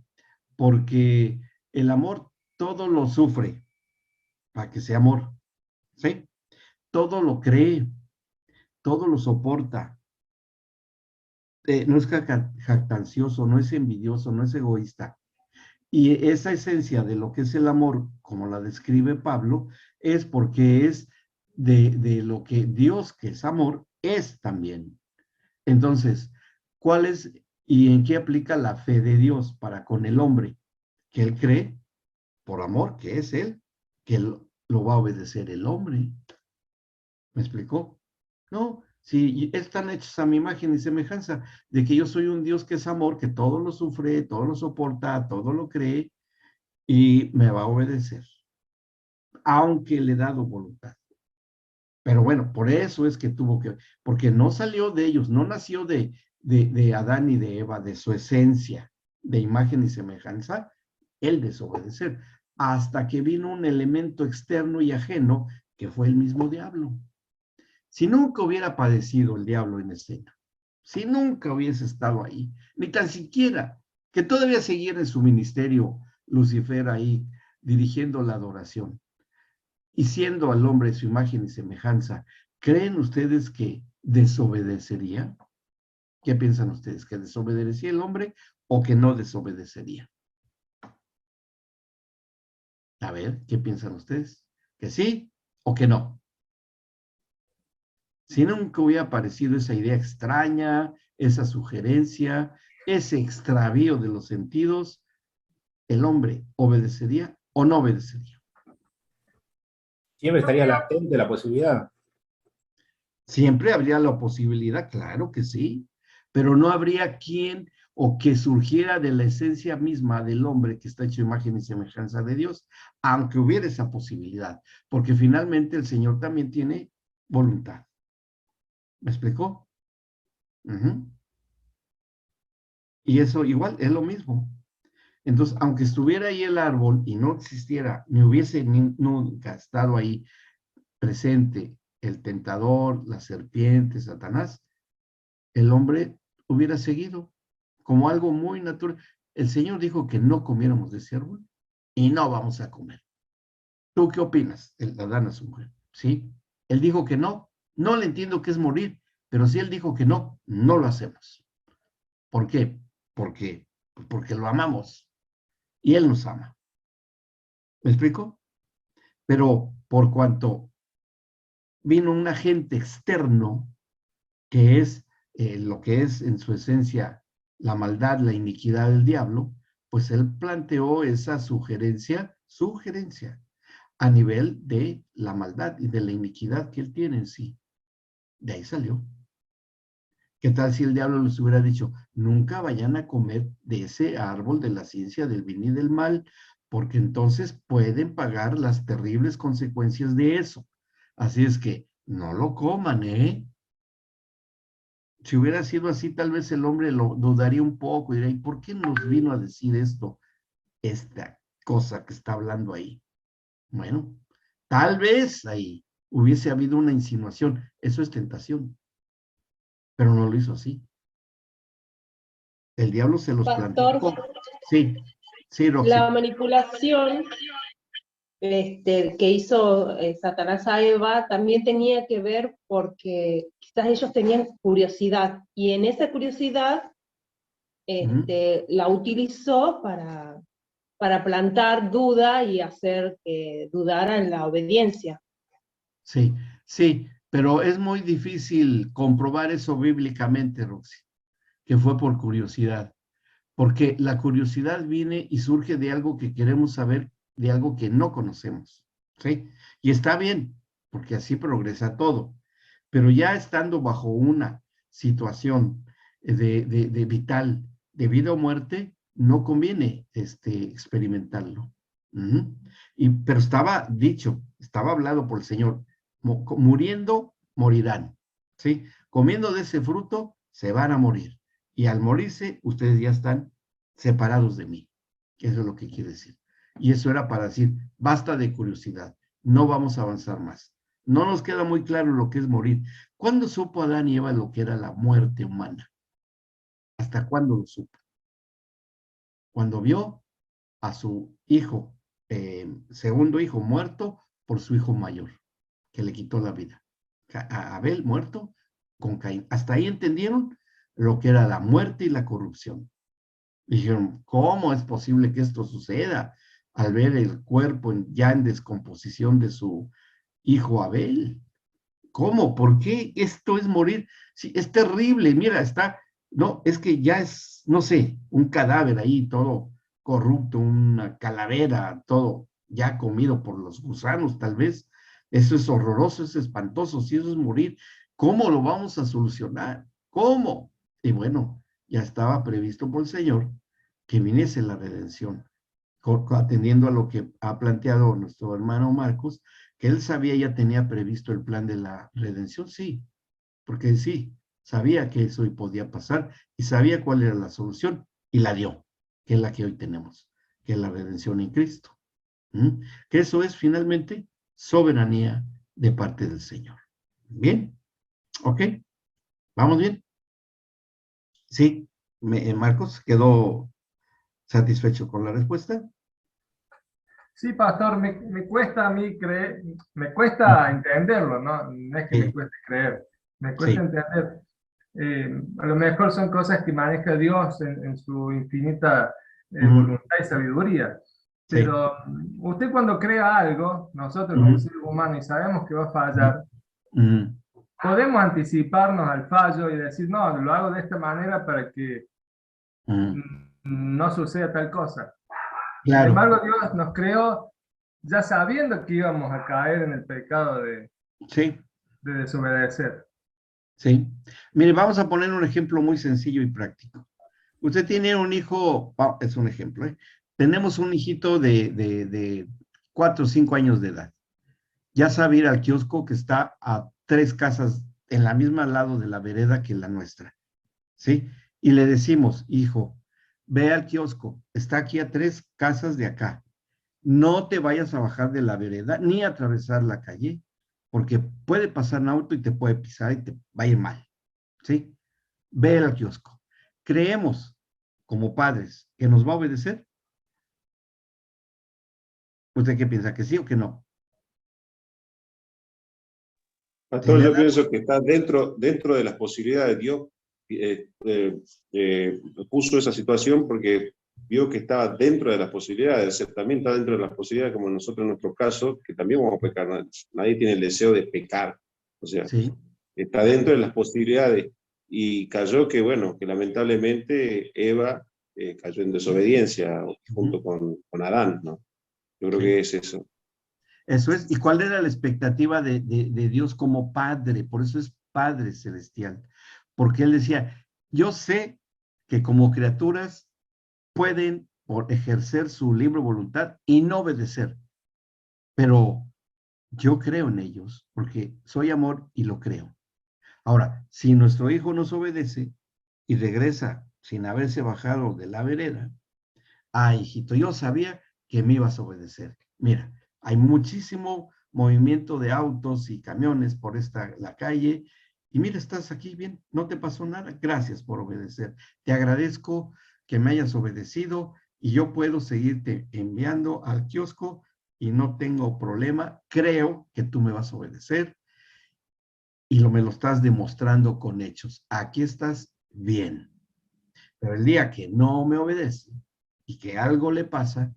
porque el amor todo lo sufre, para que sea amor, ¿sí? Todo lo cree, todo lo soporta. No es jactancioso, no es envidioso, no es egoísta. Y esa esencia de lo que es el amor, como la describe Pablo, es porque es de lo que Dios, que es amor, es también. Entonces, ¿cuál es y en qué aplica la fe de Dios para con el hombre? Que él cree, por amor, que es él, que lo va a obedecer el hombre. ¿Me explicó? No, Sí, y están hechos a mi imagen y semejanza, de que yo soy un Dios que es amor, que todo lo sufre, todo lo soporta, todo lo cree, y me va a obedecer, aunque le he dado voluntad. Pero bueno, por eso es que tuvo que, porque no salió de ellos, no nació de Adán y de Eva, de su esencia, de imagen y semejanza, el desobedecer, hasta que vino un elemento externo y ajeno, que fue el mismo diablo. Si nunca hubiera padecido el diablo en escena, si nunca hubiese estado ahí, ni tan siquiera, que todavía siguiera en su ministerio Lucifer ahí, dirigiendo la adoración, y siendo al hombre su imagen y semejanza, ¿creen ustedes que desobedecería? ¿Qué piensan ustedes? ¿Que desobedecería el hombre o que no desobedecería? A ver, ¿qué piensan ustedes? ¿Que sí o que no? Si nunca hubiera aparecido esa idea extraña, esa sugerencia, ese extravío de los sentidos, ¿el hombre obedecería o no obedecería? Siempre estaría latente la posibilidad. Siempre habría la posibilidad, claro que sí, pero no habría quien o que surgiera de la esencia misma del hombre que está hecho imagen y semejanza de Dios, aunque hubiera esa posibilidad, porque finalmente el Señor también tiene voluntad. ¿Me explicó? Y eso igual es lo mismo. Entonces, aunque estuviera ahí el árbol y no existiera, ni hubiese nunca estado ahí presente el tentador, la serpiente, Satanás, el hombre hubiera seguido como algo muy natural. El Señor dijo que no comiéramos de ese árbol y no vamos a comer. ¿Tú qué opinas? El Adán a su mujer, ¿sí? Él dijo que no. No le entiendo qué es morir, pero si él dijo que no, no lo hacemos. ¿Por qué? Porque lo amamos y él nos ama. ¿Me explico? Pero por cuanto vino un agente externo, que es lo que es en su esencia la maldad, la iniquidad del diablo, pues él planteó esa sugerencia a nivel de la maldad y de la iniquidad que él tiene en sí. De ahí salió. ¿Qué tal si el diablo les hubiera dicho, nunca vayan a comer de ese árbol de la ciencia del bien y del mal, porque entonces pueden pagar las terribles consecuencias de eso? Así es que no lo coman, ¿eh? Si hubiera sido así, tal vez el hombre lo dudaría un poco y diría, ¿y por qué nos vino a decir esto, esta cosa que está hablando ahí? Bueno, tal vez ahí hubiese habido una insinuación, eso es tentación, pero no lo hizo así. El diablo se los planteó. Pastor, Sí, sí, Roxy. la manipulación que hizo Satanás a Eva también tenía que ver porque quizás ellos tenían curiosidad, y en esa curiosidad la utilizó para plantar duda y hacer que dudara en la obediencia. Sí, sí, pero es muy difícil comprobar eso bíblicamente, Roxy, que fue por curiosidad, porque la curiosidad viene y surge de algo que queremos saber, de algo que no conocemos, ¿sí? Y está bien, porque así progresa todo, pero ya estando bajo una situación de vital, de vida o muerte, no conviene experimentarlo. Pero estaba dicho, estaba hablado por el Señor, muriendo, morirán, ¿sí? Comiendo de ese fruto, se van a morir. Y al morirse, ustedes ya están separados de mí. Eso es lo que quiere decir. Y eso era para decir, basta de curiosidad, no vamos a avanzar más. No nos queda muy claro lo que es morir. ¿Cuándo supo Adán y Eva lo que era la muerte humana? ¿Hasta cuándo lo supo? Cuando vio a su hijo, segundo hijo muerto por su hijo mayor, que le quitó la vida. A Abel muerto con Caín. Hasta ahí entendieron lo que era la muerte y la corrupción. Dijeron, ¿cómo es posible que esto suceda? Al ver el cuerpo ya en descomposición de su hijo Abel. ¿Cómo? ¿Por qué esto es morir? Sí, es terrible, mira, no, es que ya es, no sé, un cadáver ahí todo corrupto, una calavera, todo ya comido por los gusanos, tal vez. Eso es horroroso, es espantoso, si eso es morir. ¿Cómo lo vamos a solucionar? ¿Cómo? Y bueno, ya estaba previsto por el Señor que viniese la redención, atendiendo a lo que ha planteado nuestro hermano Marcos, que él sabía, ya tenía previsto el plan de la redención, sí, porque sí, sabía que eso podía pasar y sabía cuál era la solución y la dio, que es la que hoy tenemos, que es la redención en Cristo. Que eso es finalmente soberanía de parte del Señor. Bien, ok, vamos bien. Sí, Marcos, ¿quedó satisfecho con la respuesta? Sí, pastor, me cuesta a mí creer, me cuesta entenderlo, ¿no? No es que me Sí, cueste creer, me cuesta sí. entender. A lo mejor son cosas que maneja Dios en su infinita Ujú, voluntad y sabiduría. sí. Pero usted cuando crea algo, nosotros como Ujú, seres humanos y sabemos que va a ujú, fallar, ujú, podemos anticiparnos al fallo y decir, no, lo hago de esta manera para que ujú. no suceda tal cosa. Sin Claro, embargo, Dios nos creó ya sabiendo que íbamos a caer en el pecado sí, de desobedecer. sí. Mire, vamos a poner un ejemplo muy sencillo y práctico. Usted tiene un hijo, es un ejemplo, ¿eh? Tenemos un hijito de 4 o 5 años de edad. Ya sabe ir al kiosco que está a 3 casas en la misma lado de la vereda que la nuestra, ¿sí? Y le decimos, hijo, ve al kiosco, está aquí a 3 casas de acá. No te vayas a bajar de la vereda ni a atravesar la calle, porque puede pasar un auto y te puede pisar y te va a ir mal, ¿sí? Ve al kiosco. Creemos, como padres, que nos va a obedecer. ¿Usted qué piensa? ¿Que sí o que no? Si Pastor, le yo damos, pienso que está dentro de las posibilidades de Dios. eh, eh, eh, Puso esa situación porque vio que estaba dentro de las posibilidades, también está dentro de las posibilidades, como nosotros en nuestro caso, que también vamos a pecar. Nadie tiene el deseo de pecar, o sea, sí, está dentro de las posibilidades. Y cayó que, bueno, que lamentablemente Eva cayó en desobediencia junto con Adán, ¿no? Yo creo sí. que es eso. Eso es. ¿Y cuál era la expectativa de Dios como Padre? Por eso es Padre Celestial. Porque Él decía, yo sé que como criaturas pueden por ejercer su libre voluntad y no obedecer, pero yo creo en ellos porque soy amor y lo creo. Ahora, si nuestro hijo nos obedece y regresa sin haberse bajado de la vereda, hijito, yo sabía que me ibas a obedecer. Mira, hay muchísimo movimiento de autos y camiones por la calle y mira, estás aquí bien, no te pasó nada. Gracias por obedecer. Te agradezco que me hayas obedecido y yo puedo seguirte enviando al kiosco y no tengo problema. Creo que tú me vas a obedecer y me lo estás demostrando con hechos. Aquí estás bien. Pero el día que no me obedece y que algo le pasa,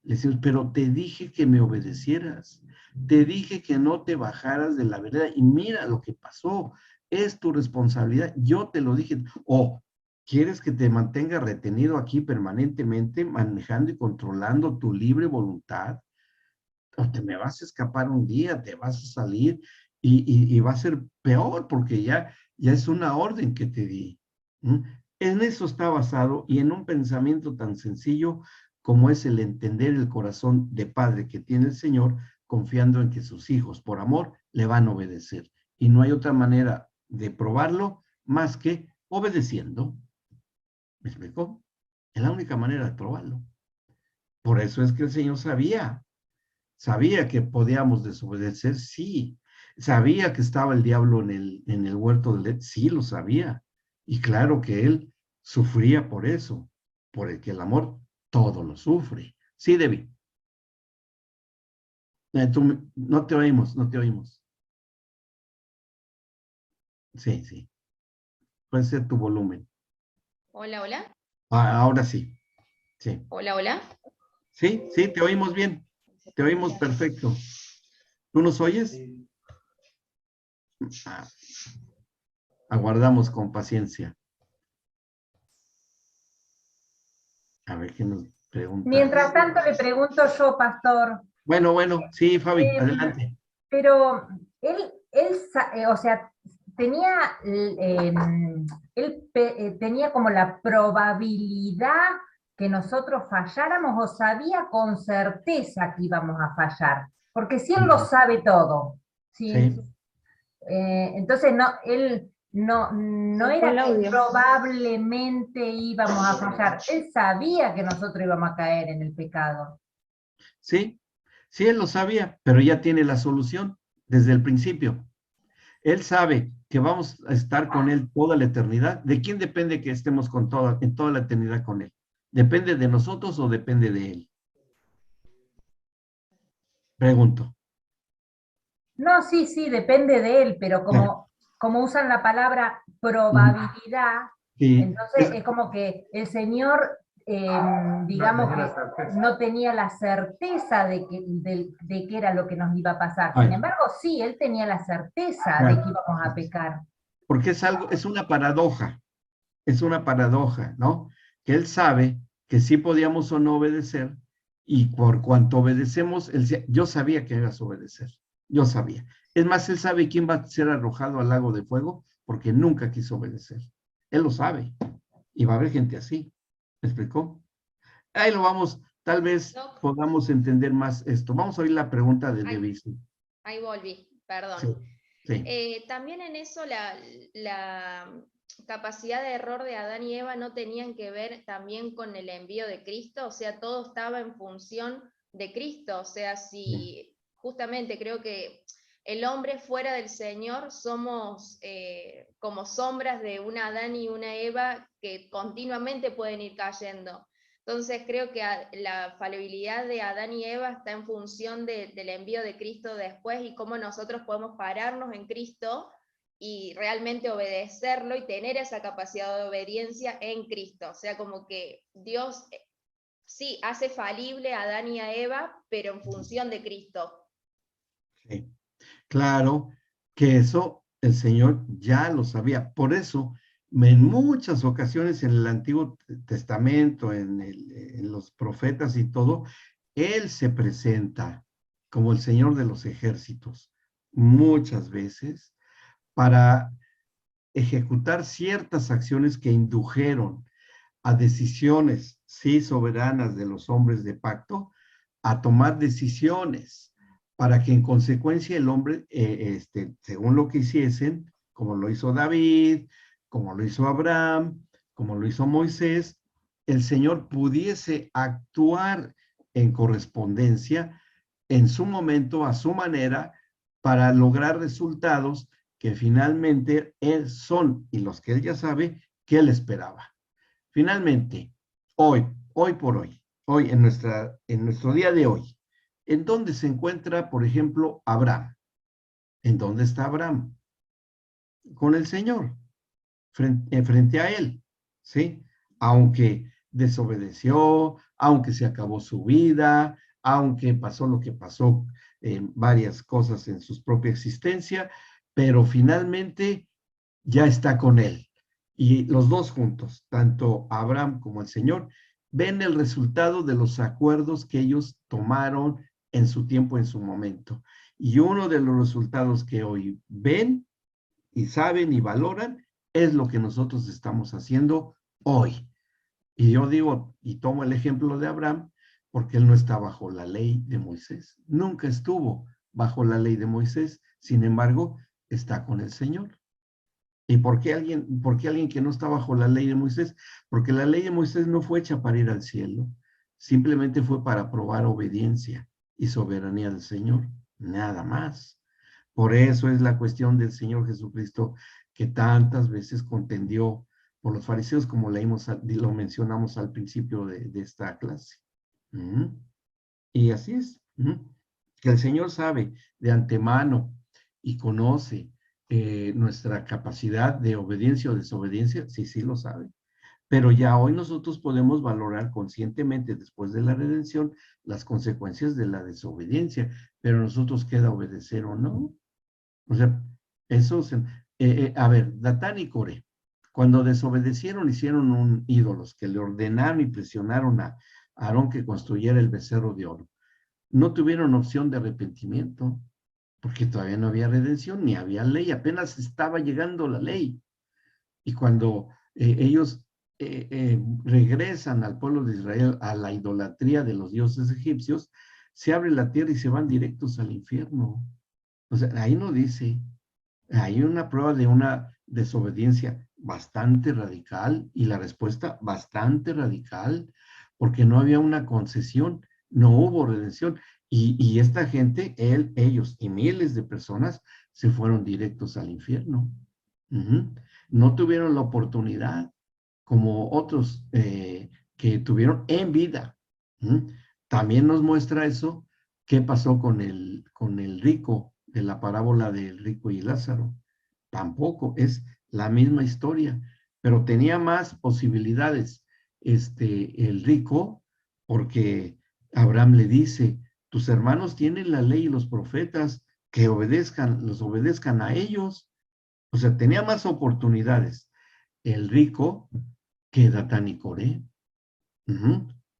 le decimos, pero te dije que me obedecieras, te dije que no te bajaras de la vereda y mira lo que pasó, es tu responsabilidad, yo te lo dije. O quieres que te mantenga retenido aquí permanentemente, manejando y controlando tu libre voluntad, o te me vas a escapar un día, te vas a salir y va a ser peor porque ya es una orden que te di. En eso está basado y en un pensamiento tan sencillo como es el entender el corazón de padre que tiene el Señor, confiando en que sus hijos, por amor, le van a obedecer. Y no hay otra manera de probarlo más que obedeciendo. ¿Me explicó? Es la única manera de probarlo. Por eso es que el Señor sabía que podíamos desobedecer, sí. Sabía que estaba el diablo en el huerto del Edén, sí lo sabía. Y claro que él sufría por eso, por el que el amor todo lo sufre. Sí, Debbie. No te oímos, no te oímos. Sí, sí. Puede ser tu volumen. Hola, hola. Ahora sí. Sí. Hola, hola. Sí, sí, te oímos bien. Te oímos perfecto. ¿Tú nos oyes? Ah, aguardamos con paciencia. A ver qué nos pregunta. Mientras tanto le pregunto yo, pastor, Bueno, sí, Fabi, eh, adelante. pero o sea, tenía como la probabilidad que nosotros falláramos o sabía con certeza que íbamos a fallar, porque si él lo sabe todo, ¿sí? Sí. Entonces él no era que probablemente íbamos a fallar, él sabía que nosotros íbamos a caer en el pecado. Sí, sí, él lo sabía, pero ya tiene la solución desde el principio. Él sabe que vamos a estar con él toda la eternidad. ¿De quién depende que estemos en toda la eternidad con él? ¿Depende de nosotros o depende de él? Pregunto. No, sí, depende de él, pero como usan la palabra probabilidad, Sí. entonces es como que el Señor, digamos que no tenía la certeza de que era lo que nos iba a pasar. Sin embargo, sí, él tenía la certeza de que íbamos a pecar. Porque es una paradoja, ¿no? Que él sabe que sí podíamos o no obedecer, y por cuanto obedecemos, yo sabía que ibas a obedecer, yo sabía. Es más, él sabe quién va a ser arrojado al lago de fuego, porque nunca quiso obedecer. Él lo sabe, y va a haber gente así. ¿Me explicó? Ahí lo vamos, tal vez podamos entender más esto. Vamos a oír la pregunta de Davis. Ahí volví, perdón. Sí, sí. También en eso la capacidad de error de Adán y Eva no tenían que ver también con el envío de Cristo, o sea, todo estaba en función de Cristo, o sea, si justamente creo que el hombre fuera del Señor somos como sombras de una Adán y una Eva que continuamente pueden ir cayendo. Entonces creo que la falibilidad de Adán y Eva está en función del envío de Cristo después y cómo nosotros podemos pararnos en Cristo y realmente obedecerlo y tener esa capacidad de obediencia en Cristo. O sea, como que Dios sí hace falible a Adán y a Eva, pero en función de Cristo. Sí. Claro que eso el Señor ya lo sabía. Por eso, en muchas ocasiones en el Antiguo Testamento, en los profetas y todo, Él se presenta como el Señor de los ejércitos, muchas veces, para ejecutar ciertas acciones que indujeron a decisiones, sí, soberanas de los hombres de pacto, a tomar decisiones para que en consecuencia el hombre, según lo que hiciesen, como lo hizo David, como lo hizo Abraham, como lo hizo Moisés, el Señor pudiese actuar en correspondencia en su momento, a su manera, para lograr resultados que finalmente son, y los que él ya sabe, que él esperaba. Finalmente, hoy por hoy en nuestro día de hoy, ¿en dónde se encuentra, por ejemplo, Abraham? ¿En dónde está Abraham? Con el Señor, frente a él, ¿sí? Aunque desobedeció, aunque se acabó su vida, aunque pasó lo que pasó, varias cosas en su propia existencia, pero finalmente ya está con él. Y los dos juntos, tanto Abraham como el Señor, ven el resultado de los acuerdos que ellos tomaron en su tiempo, en su momento. Y uno de los resultados que hoy ven y saben y valoran es lo que nosotros estamos haciendo hoy. Y yo digo, y tomo el ejemplo de Abraham, porque él no está bajo la ley de Moisés. Nunca estuvo bajo la ley de Moisés. Sin embargo, está con el Señor. ¿Y por qué alguien que no está bajo la ley de Moisés? Porque la ley de Moisés no fue hecha para ir al cielo, simplemente fue para probar obediencia y soberanía del Señor, nada más. Por eso es la cuestión del Señor Jesucristo que tantas veces contendió por los fariseos, como lo mencionamos al principio de esta clase. Y así es, que el Señor sabe de antemano y conoce nuestra capacidad de obediencia o desobediencia, sí lo sabe. Pero ya hoy nosotros podemos valorar conscientemente, después de la redención, las consecuencias de la desobediencia. Pero a nosotros queda obedecer o no. O sea, eso, a ver, Datán y Coré, cuando desobedecieron, hicieron un ídolos que le ordenaron y presionaron a Aarón que construyera el becerro de oro. No tuvieron opción de arrepentimiento. porque todavía no había redención, ni había ley, apenas estaba llegando la ley. Y cuando ellos regresan al pueblo de Israel a la idolatría de los dioses egipcios, se abre la tierra y se van directos al infierno. O sea, ahí no dice, hay una prueba de una desobediencia bastante radical y la respuesta bastante radical, porque no había una concesión, no hubo redención. Y esta gente, ellos y miles de personas se fueron directos al infierno. No tuvieron la oportunidad como otros que tuvieron en vida. También nos muestra eso, qué pasó con el rico de la parábola del rico y Lázaro. Tampoco, es la misma historia, pero tenía más posibilidades el rico, porque Abraham le dice, tus hermanos tienen la ley y los profetas, que los obedezcan a ellos. O sea, tenía más oportunidades el rico que Datán y Coré.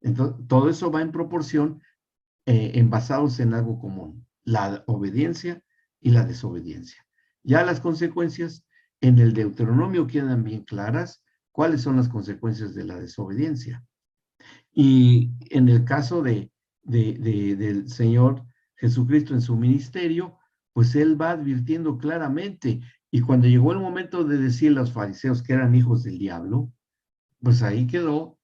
Entonces, todo eso va en proporción, basados en algo común, la obediencia y la desobediencia. Ya las consecuencias en el Deuteronomio quedan bien claras, cuáles son las consecuencias de la desobediencia. Y en el caso del Señor Jesucristo en su ministerio, pues Él va advirtiendo claramente. Y cuando llegó el momento de decir a los fariseos que eran hijos del diablo, pues ahí quedó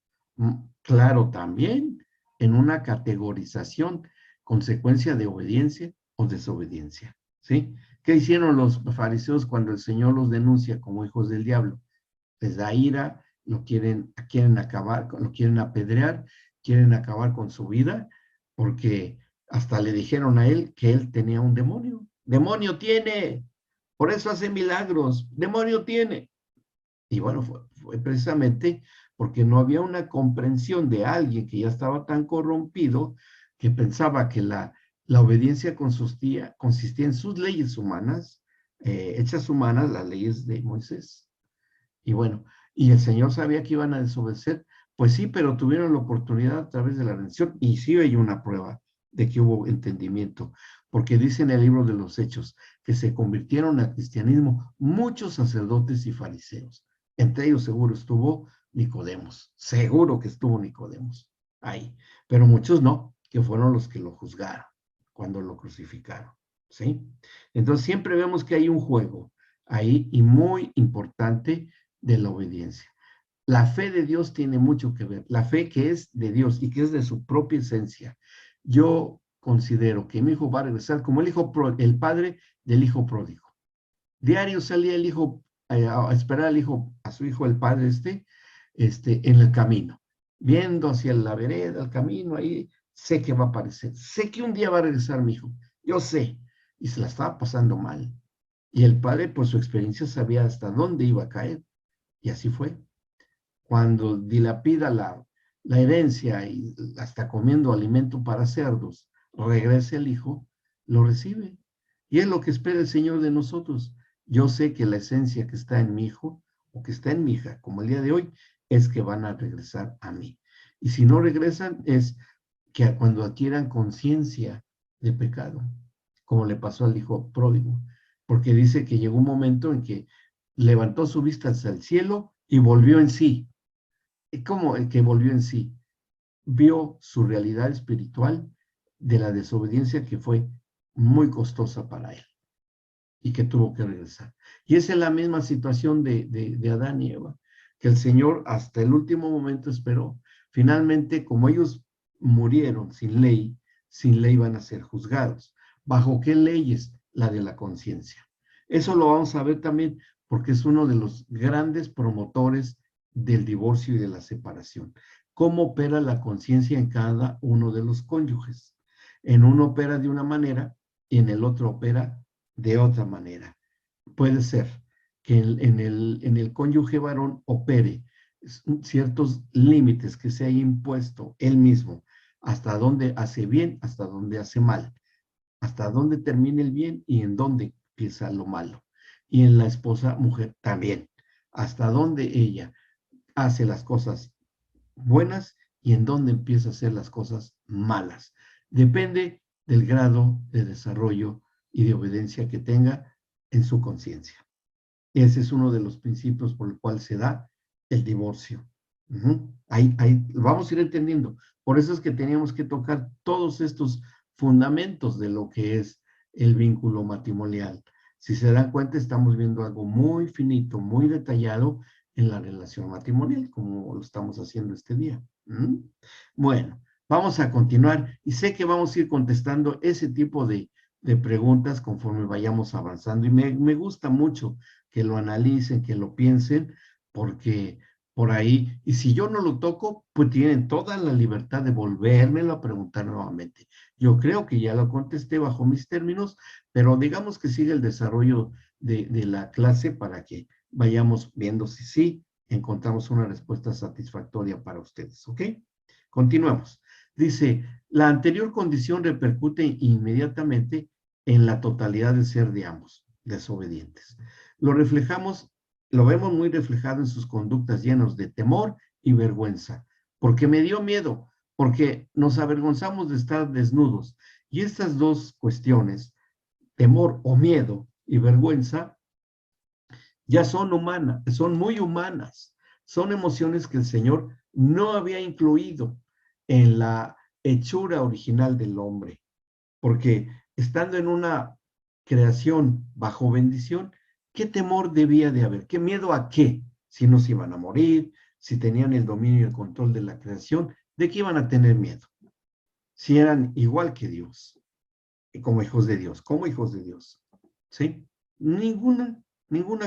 claro también en una categorización, consecuencia de obediencia o desobediencia, ¿sí? ¿Qué hicieron los fariseos cuando el Señor los denuncia como hijos del diablo? Les da ira, quieren acabar, lo quieren apedrear, quieren acabar con su vida, porque hasta le dijeron a él que él tenía un demonio. ¡Demonio tiene! Por eso hace milagros. ¡Demonio tiene! Y bueno, fue precisamente porque no había una comprensión de alguien que ya estaba tan corrompido que pensaba que la obediencia consistía en sus leyes humanas, hechas humanas, las leyes de Moisés. Y bueno, y el Señor sabía que iban a desobedecer, pues sí, pero tuvieron la oportunidad a través de la redención, y sí hay una prueba de que hubo entendimiento, porque dice en el libro de los Hechos que se convirtieron al cristianismo muchos sacerdotes y fariseos. Entre ellos seguro estuvo Nicodemos, seguro que estuvo Nicodemos ahí, pero muchos no, que fueron los que lo juzgaron cuando lo crucificaron, ¿sí? Entonces siempre vemos que hay un juego ahí y muy importante de la obediencia. La fe de Dios tiene mucho que ver, la fe que es de Dios y que es de su propia esencia. Yo considero que mi hijo va a regresar como el padre del hijo pródigo. Diario salía el hijo a esperar a su hijo, el padre en el camino, viendo hacia la vereda, el camino, ahí sé que va a aparecer, sé que un día va a regresar mi hijo, yo sé, y se la estaba pasando mal. Y el padre, por su experiencia, sabía hasta dónde iba a caer. Y así fue. Cuando dilapida la herencia y hasta comiendo alimento para cerdos, regresa el hijo, lo recibe. Y es lo que espera el Señor de nosotros. Yo sé que la esencia que está en mi hijo o que está en mi hija, como el día de hoy, es que van a regresar a mí. Y si no regresan, es que cuando adquieran conciencia de pecado, como le pasó al hijo pródigo, porque dice que llegó un momento en que levantó su vista hacia el cielo y volvió en sí. ¿Cómo el que volvió en sí? Vio su realidad espiritual de la desobediencia que fue muy costosa para él y que tuvo que regresar. Y esa es la misma situación de Adán y Eva, que el Señor hasta el último momento esperó. Finalmente, como ellos murieron sin ley van a ser juzgados. ¿Bajo qué leyes? La de la conciencia. Eso lo vamos a ver también porque es uno de los grandes promotores del divorcio y de la separación. ¿Cómo opera la conciencia en cada uno de los cónyuges? En uno opera de una manera y en el otro opera de otra manera. Puede ser que en el cónyuge varón opere ciertos límites que se haya impuesto él mismo, hasta dónde hace bien, hasta dónde hace mal, hasta dónde termina el bien y en dónde empieza lo malo. Y en la esposa mujer también, hasta dónde ella hace las cosas buenas y en dónde empieza a hacer las cosas malas. Depende del grado de desarrollo y de obediencia que tenga en su conciencia. Ese es uno de los principios por el cual se da el divorcio. Ahí vamos a ir entendiendo. Por eso es que teníamos que tocar todos estos fundamentos de lo que es el vínculo matrimonial. Si se dan cuenta, estamos viendo algo muy finito, muy detallado en la relación matrimonial, como lo estamos haciendo este día. Bueno, vamos a continuar y sé que vamos a ir contestando ese tipo de preguntas conforme vayamos avanzando. Y me gusta mucho que lo analicen, que lo piensen, porque por ahí, y si yo no lo toco, pues tienen toda la libertad de volvérmelo a preguntar nuevamente. Yo creo que ya lo contesté bajo mis términos, pero digamos que sigue el desarrollo de la clase para que vayamos viendo si sí encontramos una respuesta satisfactoria para ustedes, ¿ok? Continuamos. Dice, la anterior condición repercute inmediatamente en la totalidad del ser de ambos, desobedientes. Lo vemos muy reflejado en sus conductas llenos de temor y vergüenza, porque me dio miedo, porque nos avergonzamos de estar desnudos. Y estas dos cuestiones, temor o miedo y vergüenza, ya son humanas, son muy humanas. Son emociones que el Señor no había incluido en la hechura original del hombre, porque estando en una creación bajo bendición, ¿qué temor debía de haber? ¿Qué miedo a qué? Si no se iban a morir, si tenían el dominio y el control de la creación, ¿de qué iban a tener miedo? Si eran igual que Dios, como hijos de Dios, ¿sí? Ninguna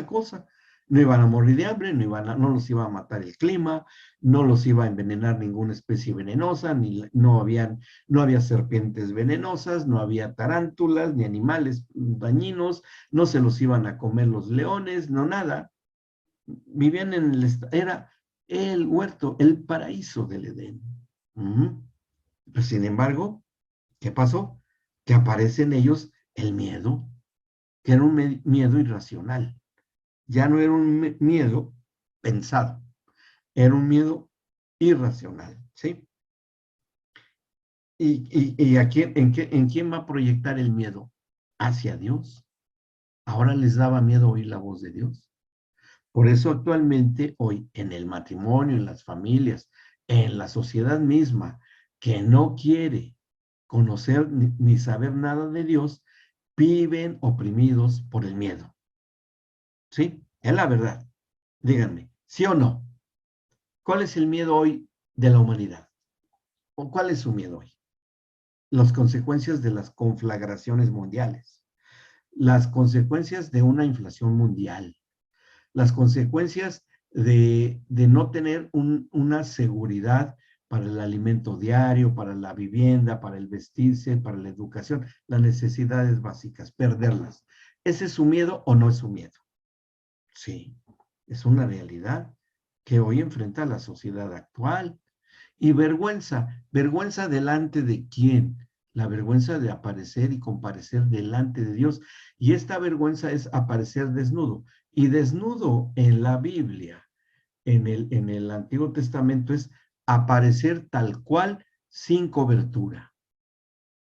cosa. No iban a morir de hambre, no los iba a matar el clima, no los iba a envenenar ninguna especie venenosa, no había serpientes venenosas, no había tarántulas, ni animales dañinos, no se los iban a comer los leones, no nada. Vivían era el huerto, el paraíso del Edén. Pero sin embargo, ¿qué pasó? Que aparece en ellos el miedo, que era un miedo irracional. Ya no era un miedo pensado, era un miedo irracional, ¿sí? ¿Y a quién, en quién va a proyectar el miedo? Hacia Dios. Ahora les daba miedo oír la voz de Dios. Por eso actualmente hoy en el matrimonio, en las familias, en la sociedad misma, que no quiere conocer ni saber nada de Dios, viven oprimidos por el miedo. ¿Sí? Es la verdad. Díganme, ¿sí o no? ¿Cuál es el miedo hoy de la humanidad? ¿O cuál es su miedo hoy? Las consecuencias de las conflagraciones mundiales, las consecuencias de una inflación mundial, las consecuencias de no tener una seguridad para el alimento diario, para la vivienda, para el vestirse, para la educación, las necesidades básicas, perderlas. ¿Ese es su miedo o no es su miedo? Sí, es una realidad que hoy enfrenta la sociedad actual. Y vergüenza delante de quién? La vergüenza de aparecer y comparecer delante de Dios. Y esta vergüenza es aparecer desnudo. Y desnudo en la Biblia, en el Antiguo Testamento, es aparecer tal cual sin cobertura.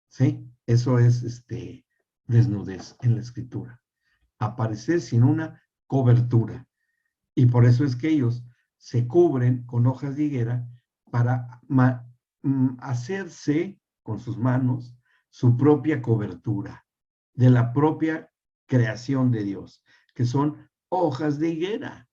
¿Sí? Eso es desnudez en la Escritura. Aparecer sin una cobertura. Y por eso es que ellos se cubren con hojas de higuera para hacerse con sus manos su propia cobertura de la propia creación de Dios, que son hojas de higuera.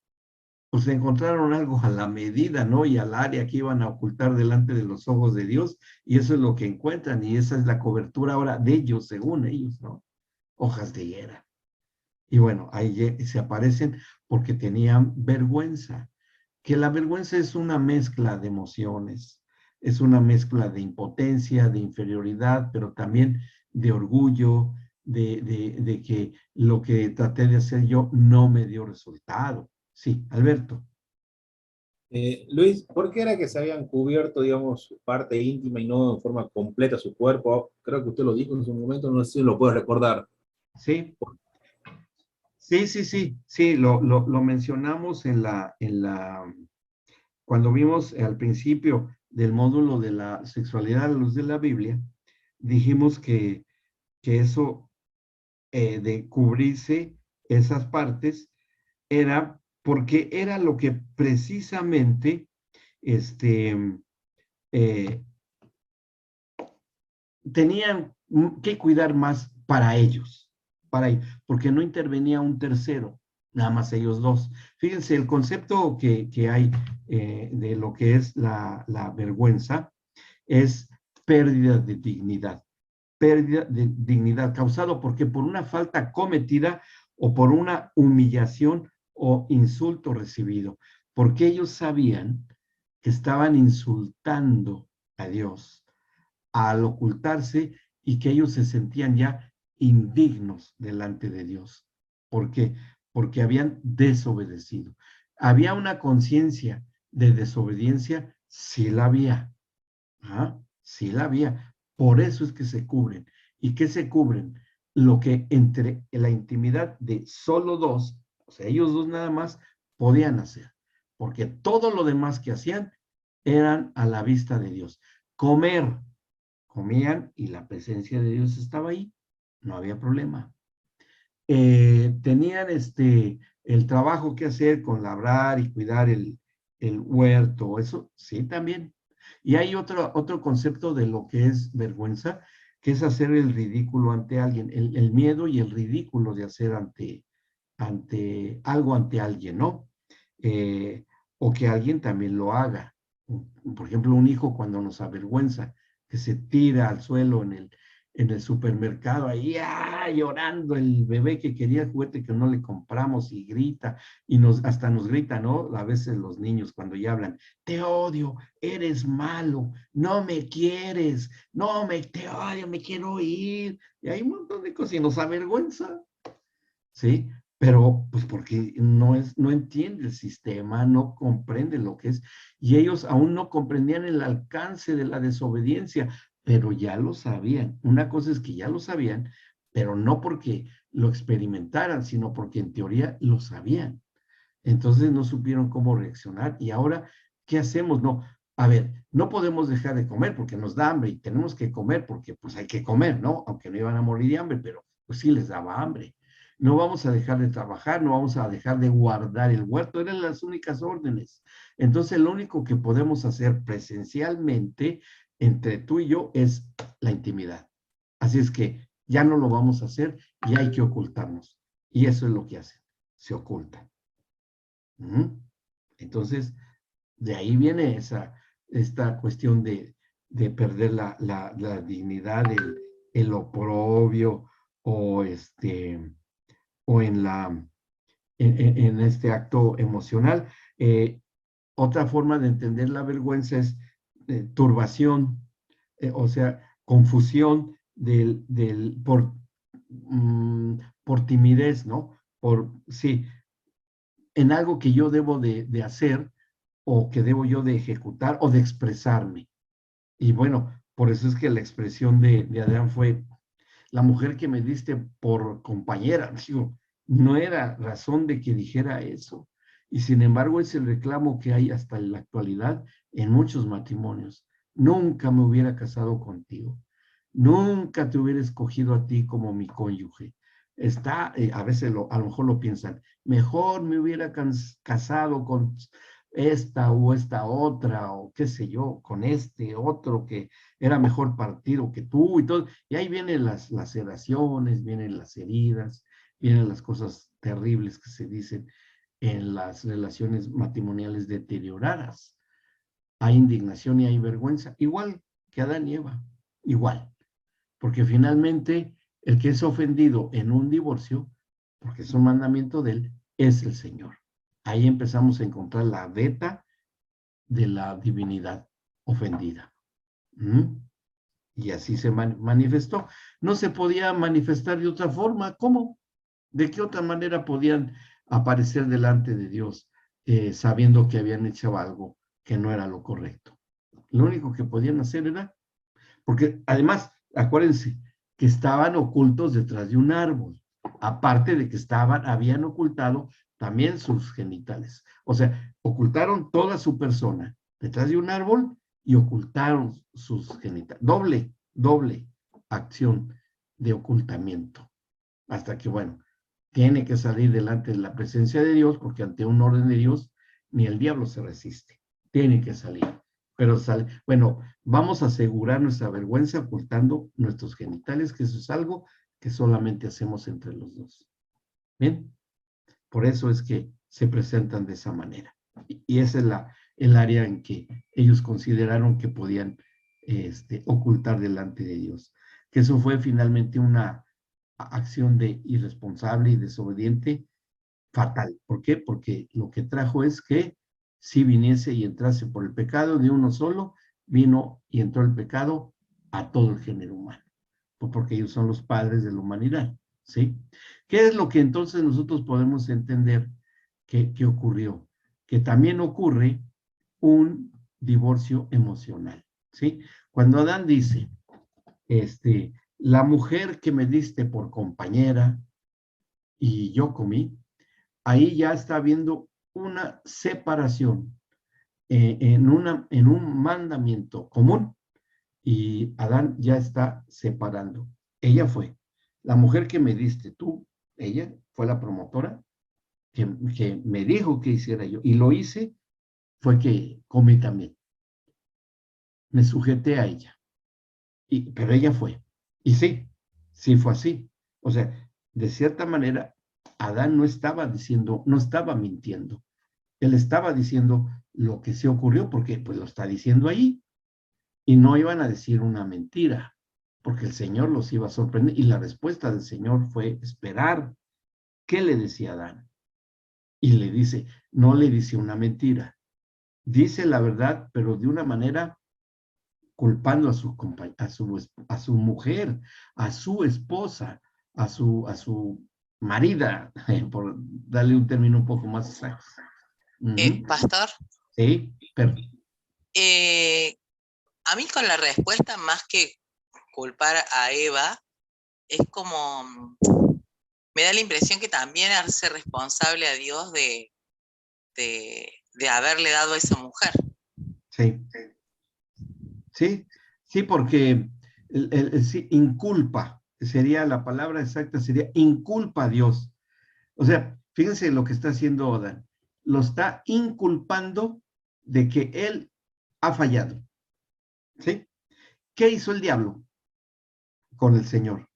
Pues encontraron algo a la medida, ¿no? Y al área que iban a ocultar delante de los ojos de Dios, y eso es lo que encuentran, y esa es la cobertura ahora de ellos, según ellos, ¿no? Hojas de higuera. Y bueno, ahí se aparecen porque tenían vergüenza, que la vergüenza es una mezcla de emociones, es una mezcla de impotencia, de inferioridad, pero también de orgullo, de que lo que traté de hacer yo no me dio resultado. Sí, Alberto. Luis, ¿por qué era que se habían cubierto, digamos, su parte íntima y no en forma completa su cuerpo? Creo que usted lo dijo en su momento, no sé si lo puede recordar. Sí. Sí, lo mencionamos cuando vimos al principio del módulo de la sexualidad a la luz de la Biblia, dijimos que eso de cubrirse esas partes era porque era lo que precisamente tenían que cuidar más para ellos, porque no intervenía un tercero, nada más ellos dos. Fíjense, el concepto que hay de lo que es la vergüenza es pérdida de dignidad. Pérdida de dignidad causado porque por una falta cometida o por una humillación o insulto recibido, porque ellos sabían que estaban insultando a Dios al ocultarse y que ellos se sentían ya indignos delante de Dios. ¿Por qué? Porque habían desobedecido. ¿Había una conciencia de desobediencia? Sí la había. ¿Ah? Sí la había. Por eso es que se cubren. ¿Y qué se cubren? Lo que entre la intimidad de solo dos, o sea, ellos dos nada más, podían hacer. Porque todo lo demás que hacían eran a la vista de Dios. Comer, comían y la presencia de Dios estaba ahí. No había problema. Tenían el trabajo que hacer con labrar y cuidar el huerto, eso sí también. Y hay otro concepto de lo que es vergüenza, que es hacer el ridículo ante alguien, el miedo y el ridículo de hacer ante alguien, ¿no? O que alguien también lo haga. Por ejemplo, un hijo cuando nos avergüenza, que se tira al suelo en el supermercado, ahí llorando el bebé que quería el juguete que no le compramos y grita, y hasta nos grita, ¿no? A veces los niños cuando ya hablan, te odio, eres malo, no me quieres, te odio, me quiero ir, y hay un montón de cosas y nos avergüenza, ¿sí? Pero pues porque no entiende el sistema, no comprende lo que es, y ellos aún no comprendían el alcance de la desobediencia, pero ya lo sabían. Una cosa es que ya lo sabían, pero no porque lo experimentaran, sino porque en teoría lo sabían. Entonces no supieron cómo reaccionar y ahora, ¿qué hacemos? No, a ver, no podemos dejar de comer porque nos da hambre y tenemos que comer porque pues hay que comer, ¿no? Aunque no iban a morir de hambre, pero pues sí les daba hambre. No vamos a dejar de trabajar, no vamos a dejar de guardar el huerto, eran las únicas órdenes. Entonces lo único que podemos hacer presencialmente entre tú y yo es la intimidad. Así es que ya no lo vamos a hacer y hay que ocultarnos. Y eso es lo que hacen, se ocultan. Entonces, de ahí viene esta cuestión de perder la dignidad, el oprobio o o en este acto emocional. Otra forma de entender la vergüenza es turbación, o sea, confusión por timidez, ¿no? Sí, en algo que yo debo de hacer o que debo yo de ejecutar o de expresarme. Y bueno, por eso es que la expresión de Adán fue, la mujer que me diste por compañera, digo, no era razón de que dijera eso. Y sin embargo es el reclamo que hay hasta en la actualidad en muchos matrimonios. Nunca me hubiera casado contigo. Nunca te hubiera escogido a ti como mi cónyuge. A veces a lo mejor lo piensan, mejor me hubiera casado con esta o esta otra, o qué sé yo, con este otro que era mejor partido que tú y todo. Y ahí vienen las laceraciones, vienen las heridas, vienen las cosas terribles que se dicen en las relaciones matrimoniales deterioradas. Hay indignación y hay vergüenza, igual que Adán y Eva, igual. Porque finalmente el que es ofendido en un divorcio, porque es un mandamiento de él, es el Señor. Ahí empezamos a encontrar la beta de la divinidad ofendida. Y así se manifestó. No se podía manifestar de otra forma. ¿Cómo? ¿De qué otra manera podían aparecer delante de Dios sabiendo que habían hecho algo que no era lo correcto? Lo único que podían hacer era, porque además, acuérdense, que estaban ocultos detrás de un árbol, aparte de que habían ocultado también sus genitales. O sea, ocultaron toda su persona detrás de un árbol y ocultaron sus genitales. Doble acción de ocultamiento. hasta que, bueno, tiene que salir delante de la presencia de Dios, porque ante un orden de Dios, ni el diablo se resiste. Tiene que salir. Pero sale, bueno, vamos a asegurar nuestra vergüenza ocultando nuestros genitales, que eso es algo que solamente hacemos entre los dos. Bien, por eso es que se presentan de esa manera. Y esa es el área en que ellos consideraron que podían ocultar delante de Dios. Que eso fue finalmente una acción de irresponsable y desobediente fatal. ¿Por qué? Porque lo que trajo es que si viniese y entrase por el pecado de uno solo, vino y entró el pecado a todo el género humano. Porque ellos son los padres de la humanidad, ¿sí? ¿Qué es lo que entonces nosotros podemos entender que ocurrió? Que también ocurre un divorcio emocional, ¿sí? Cuando Adán dice, la mujer que me diste por compañera y yo comí, ahí ya está habiendo una separación en un mandamiento común, y Adán ya está separando. Ella fue la mujer que me diste tú, ella fue la promotora que me dijo que hiciera yo, y lo hice, fue que comí también. Me sujeté a ella, pero ella fue. Y sí fue así. O sea, de cierta manera, Adán no estaba diciendo, no estaba mintiendo. Él estaba diciendo lo que se ocurrió, porque pues lo está diciendo ahí. Y no iban a decir una mentira, porque el Señor los iba a sorprender. Y la respuesta del Señor fue esperar. ¿Qué le decía Adán? Y le dice, no le dice una mentira. Dice la verdad, pero de una manera culpando a su mujer, a su esposa, a su marida, por darle un término un poco más exacto. Pastor, sí, perdón. A mí con la respuesta, más que culpar a Eva, es como, me da la impresión que también hace responsable a Dios de haberle dado a esa mujer. Sí, porque sí, inculpa, sería la palabra exacta, sería inculpa a Dios. O sea, fíjense lo que está haciendo Adán. Lo está inculpando de que él ha fallado. ¿Sí? ¿Qué hizo el diablo con el Señor?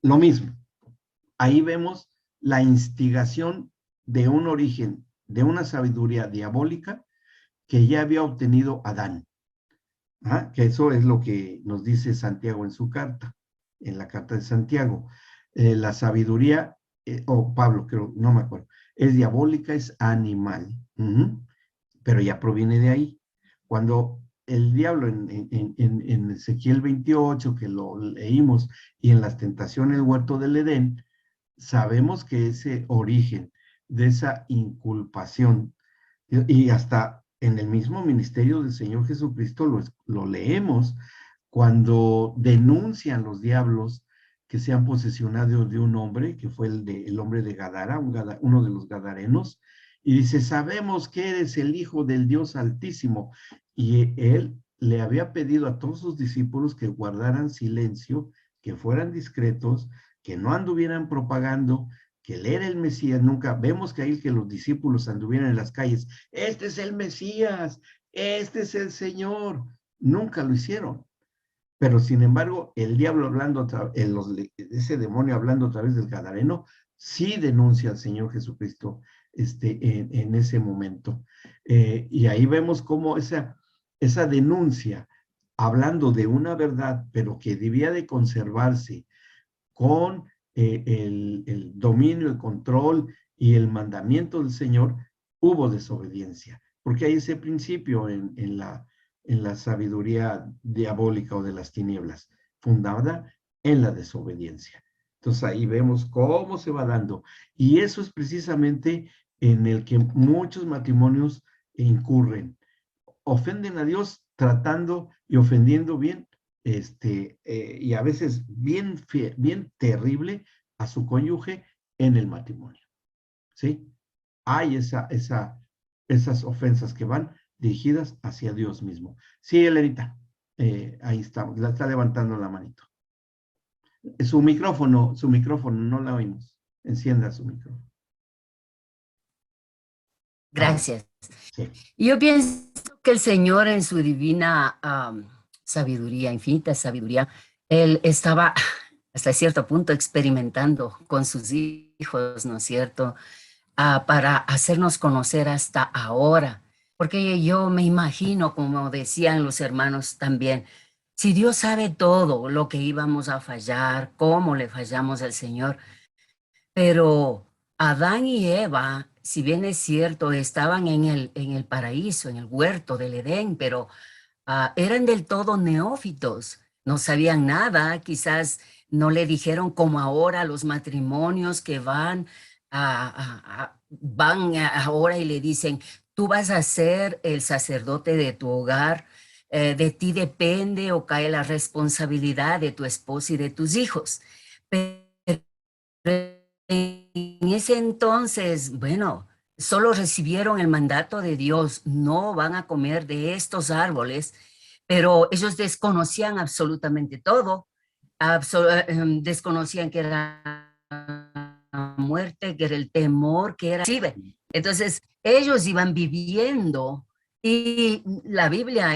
Lo mismo. Ahí vemos la instigación de un origen, de una sabiduría diabólica que ya había obtenido Adán. Que eso es lo que nos dice Santiago en su carta, en la carta de Santiago. La sabiduría, o Pablo creo, no me acuerdo, es diabólica, es animal, pero ya proviene de ahí. Cuando el diablo en Ezequiel 28, que lo leímos, y en las tentaciones del huerto del Edén, sabemos que ese origen de esa inculpación, y hasta en el mismo ministerio del Señor Jesucristo lo leemos cuando denuncian los diablos que se han posesionado de un hombre, que fue el hombre de Gadara, uno de los gadarenos, y dice, sabemos que eres el Hijo del Dios Altísimo. Y él le había pedido a todos sus discípulos que guardaran silencio, que fueran discretos, que no anduvieran propagando que él era el Mesías. Nunca vemos que ahí que los discípulos anduvieran en las calles, este es el Mesías, este es el Señor. Nunca lo hicieron. Pero sin embargo, el diablo hablando, ese demonio hablando a través del gadareno, sí denuncia al Señor Jesucristo en ese momento. Y ahí vemos cómo esa denuncia, hablando de una verdad, pero que debía de conservarse con el dominio, el control y el mandamiento del Señor, hubo desobediencia. Porque hay ese principio en la sabiduría diabólica o de las tinieblas, fundada en la desobediencia. Entonces ahí vemos cómo se va dando. Y eso es precisamente en el que muchos matrimonios incurren. Ofenden a Dios tratando y ofendiendo bien, y a veces bien terrible a su cónyuge en el matrimonio. ¿Sí? Hay esas ofensas que van dirigidas hacia Dios mismo. Sí, Elenita, ahí está levantando la manito. Su micrófono, no la oímos. Encienda su micrófono. Gracias. Sí. Yo pienso que el Señor en su divina sabiduría, infinita sabiduría, Él estaba hasta cierto punto experimentando con sus hijos, ¿no es cierto? Para hacernos conocer hasta ahora. Porque yo me imagino, como decían los hermanos también, si Dios sabe todo lo que íbamos a fallar, cómo le fallamos al Señor, pero Adán y Eva, si bien es cierto, estaban en el paraíso, en el huerto del Edén, pero eran del todo neófitos, no sabían nada, quizás no le dijeron como ahora los matrimonios que van ahora y le dicen, tú vas a ser el sacerdote de tu hogar, de ti depende o cae la responsabilidad de tu esposo y de tus hijos. Pero en ese entonces, bueno, solo recibieron el mandato de Dios, no van a comer de estos árboles, pero ellos desconocían absolutamente todo, desconocían que era muerte, que era el temor, que era... Sí, entonces, ellos iban viviendo y la Biblia,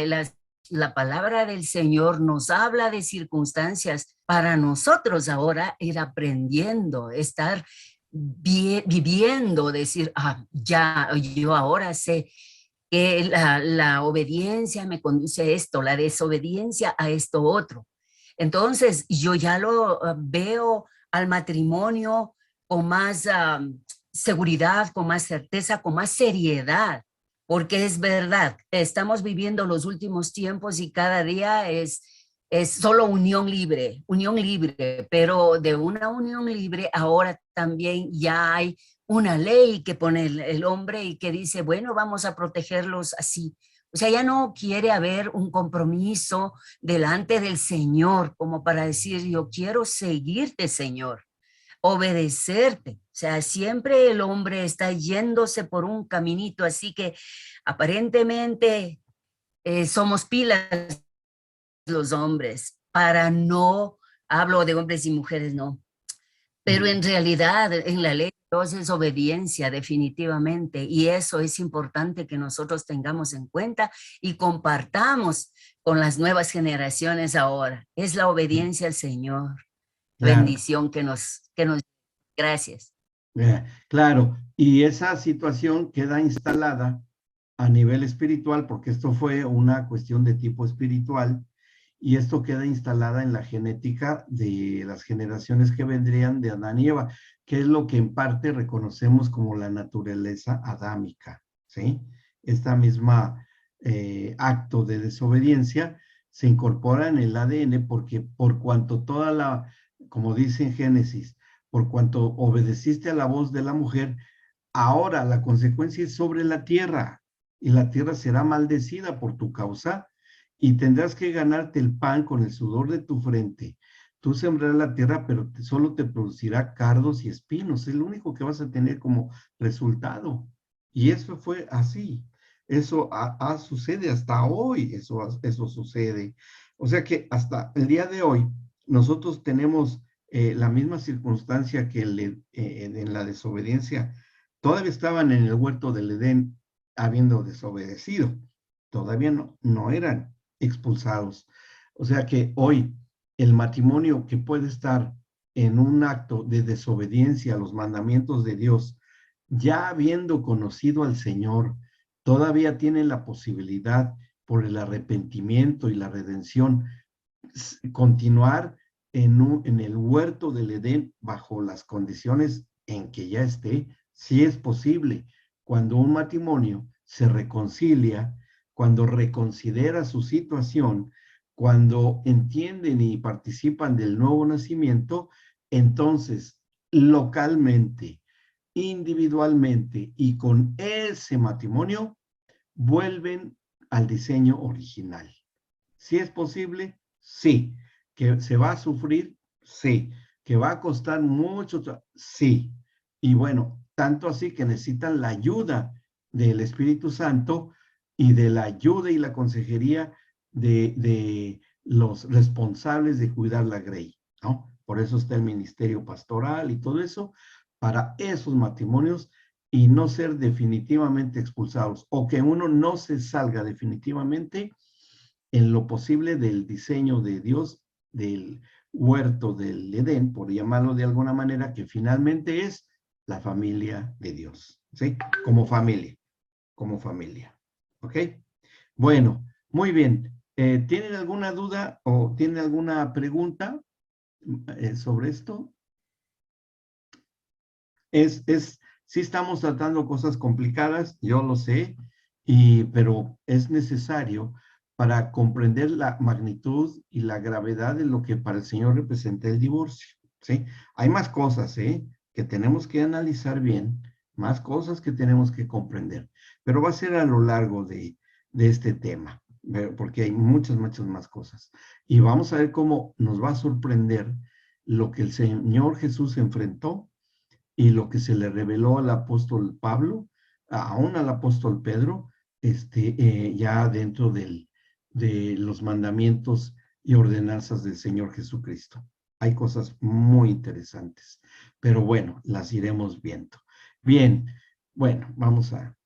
la palabra del Señor nos habla de circunstancias para nosotros ahora ir aprendiendo, estar viviendo, decir, ya, yo ahora sé que la obediencia me conduce a esto, la desobediencia a esto otro. Entonces, yo ya lo veo al matrimonio con más seguridad, con más certeza, con más seriedad, porque es verdad, estamos viviendo los últimos tiempos y cada día es solo unión libre, pero de una unión libre ahora también ya hay una ley que pone el hombre y que dice, bueno, vamos a protegerlos así. O sea, ya no quiere haber un compromiso delante del Señor como para decir, yo quiero seguirte, Señor, obedecerte. O sea, siempre el hombre está yéndose por un caminito, así que aparentemente somos pilas los hombres, para no, hablo de hombres y mujeres, no, pero en realidad en la ley de Dios es obediencia definitivamente y eso es importante que nosotros tengamos en cuenta y compartamos con las nuevas generaciones ahora. Es la obediencia al Señor. Claro. Bendición que nos, gracias. Claro, y esa situación queda instalada a nivel espiritual, porque esto fue una cuestión de tipo espiritual, y esto queda instalada en la genética de las generaciones que vendrían de Adán y Eva, que es lo que en parte reconocemos como la naturaleza adámica, ¿sí? Esta misma acto de desobediencia se incorpora en el ADN porque por cuanto como dice en Génesis, por cuanto obedeciste a la voz de la mujer, ahora la consecuencia es sobre la tierra, y la tierra será maldecida por tu causa, y tendrás que ganarte el pan con el sudor de tu frente. Tú sembrarás la tierra, pero solo te producirá cardos y espinos. Es lo único que vas a tener como resultado. Y eso fue así. Eso sucede hasta hoy. Eso sucede. O sea que hasta el día de hoy, nosotros tenemos la misma circunstancia que en la desobediencia. Todavía estaban en el huerto del Edén habiendo desobedecido. Todavía no eran expulsados. O sea que hoy el matrimonio que puede estar en un acto de desobediencia a los mandamientos de Dios, ya habiendo conocido al Señor, todavía tiene la posibilidad por el arrepentimiento y la redención, continuar en el huerto del Edén bajo las condiciones en que ya esté, si es posible, cuando un matrimonio se reconcilia, cuando reconsidera su situación, cuando entienden y participan del nuevo nacimiento, entonces localmente, individualmente y con ese matrimonio, vuelven al diseño original. ¿Sí es posible? Sí. ¿Que se va a sufrir? Sí. ¿Que va a costar mucho? Sí. Y bueno, tanto así que necesitan la ayuda del Espíritu Santo y de la ayuda y la consejería de los responsables de cuidar la grey, ¿no? Por eso está el ministerio pastoral y todo eso, para esos matrimonios y no ser definitivamente expulsados, o que uno no se salga definitivamente en lo posible del diseño de Dios, del huerto del Edén, por llamarlo de alguna manera, que finalmente es la familia de Dios, ¿sí? Como familia, ¿ok? Bueno, muy bien. ¿Tienen alguna duda o tienen alguna pregunta sobre esto? Sí estamos tratando cosas complicadas, yo lo sé, pero es necesario para comprender la magnitud y la gravedad de lo que para el Señor representa el divorcio, ¿sí? Hay más cosas, que tenemos que analizar bien, más cosas que tenemos que comprender, pero va a ser a lo largo de este tema, porque hay muchas más cosas. Y vamos a ver cómo nos va a sorprender lo que el Señor Jesús enfrentó y lo que se le reveló al apóstol Pablo, aún al apóstol Pedro, ya dentro de los mandamientos y ordenanzas del Señor Jesucristo. Hay cosas muy interesantes, pero bueno, las iremos viendo. Bien, bueno, vamos a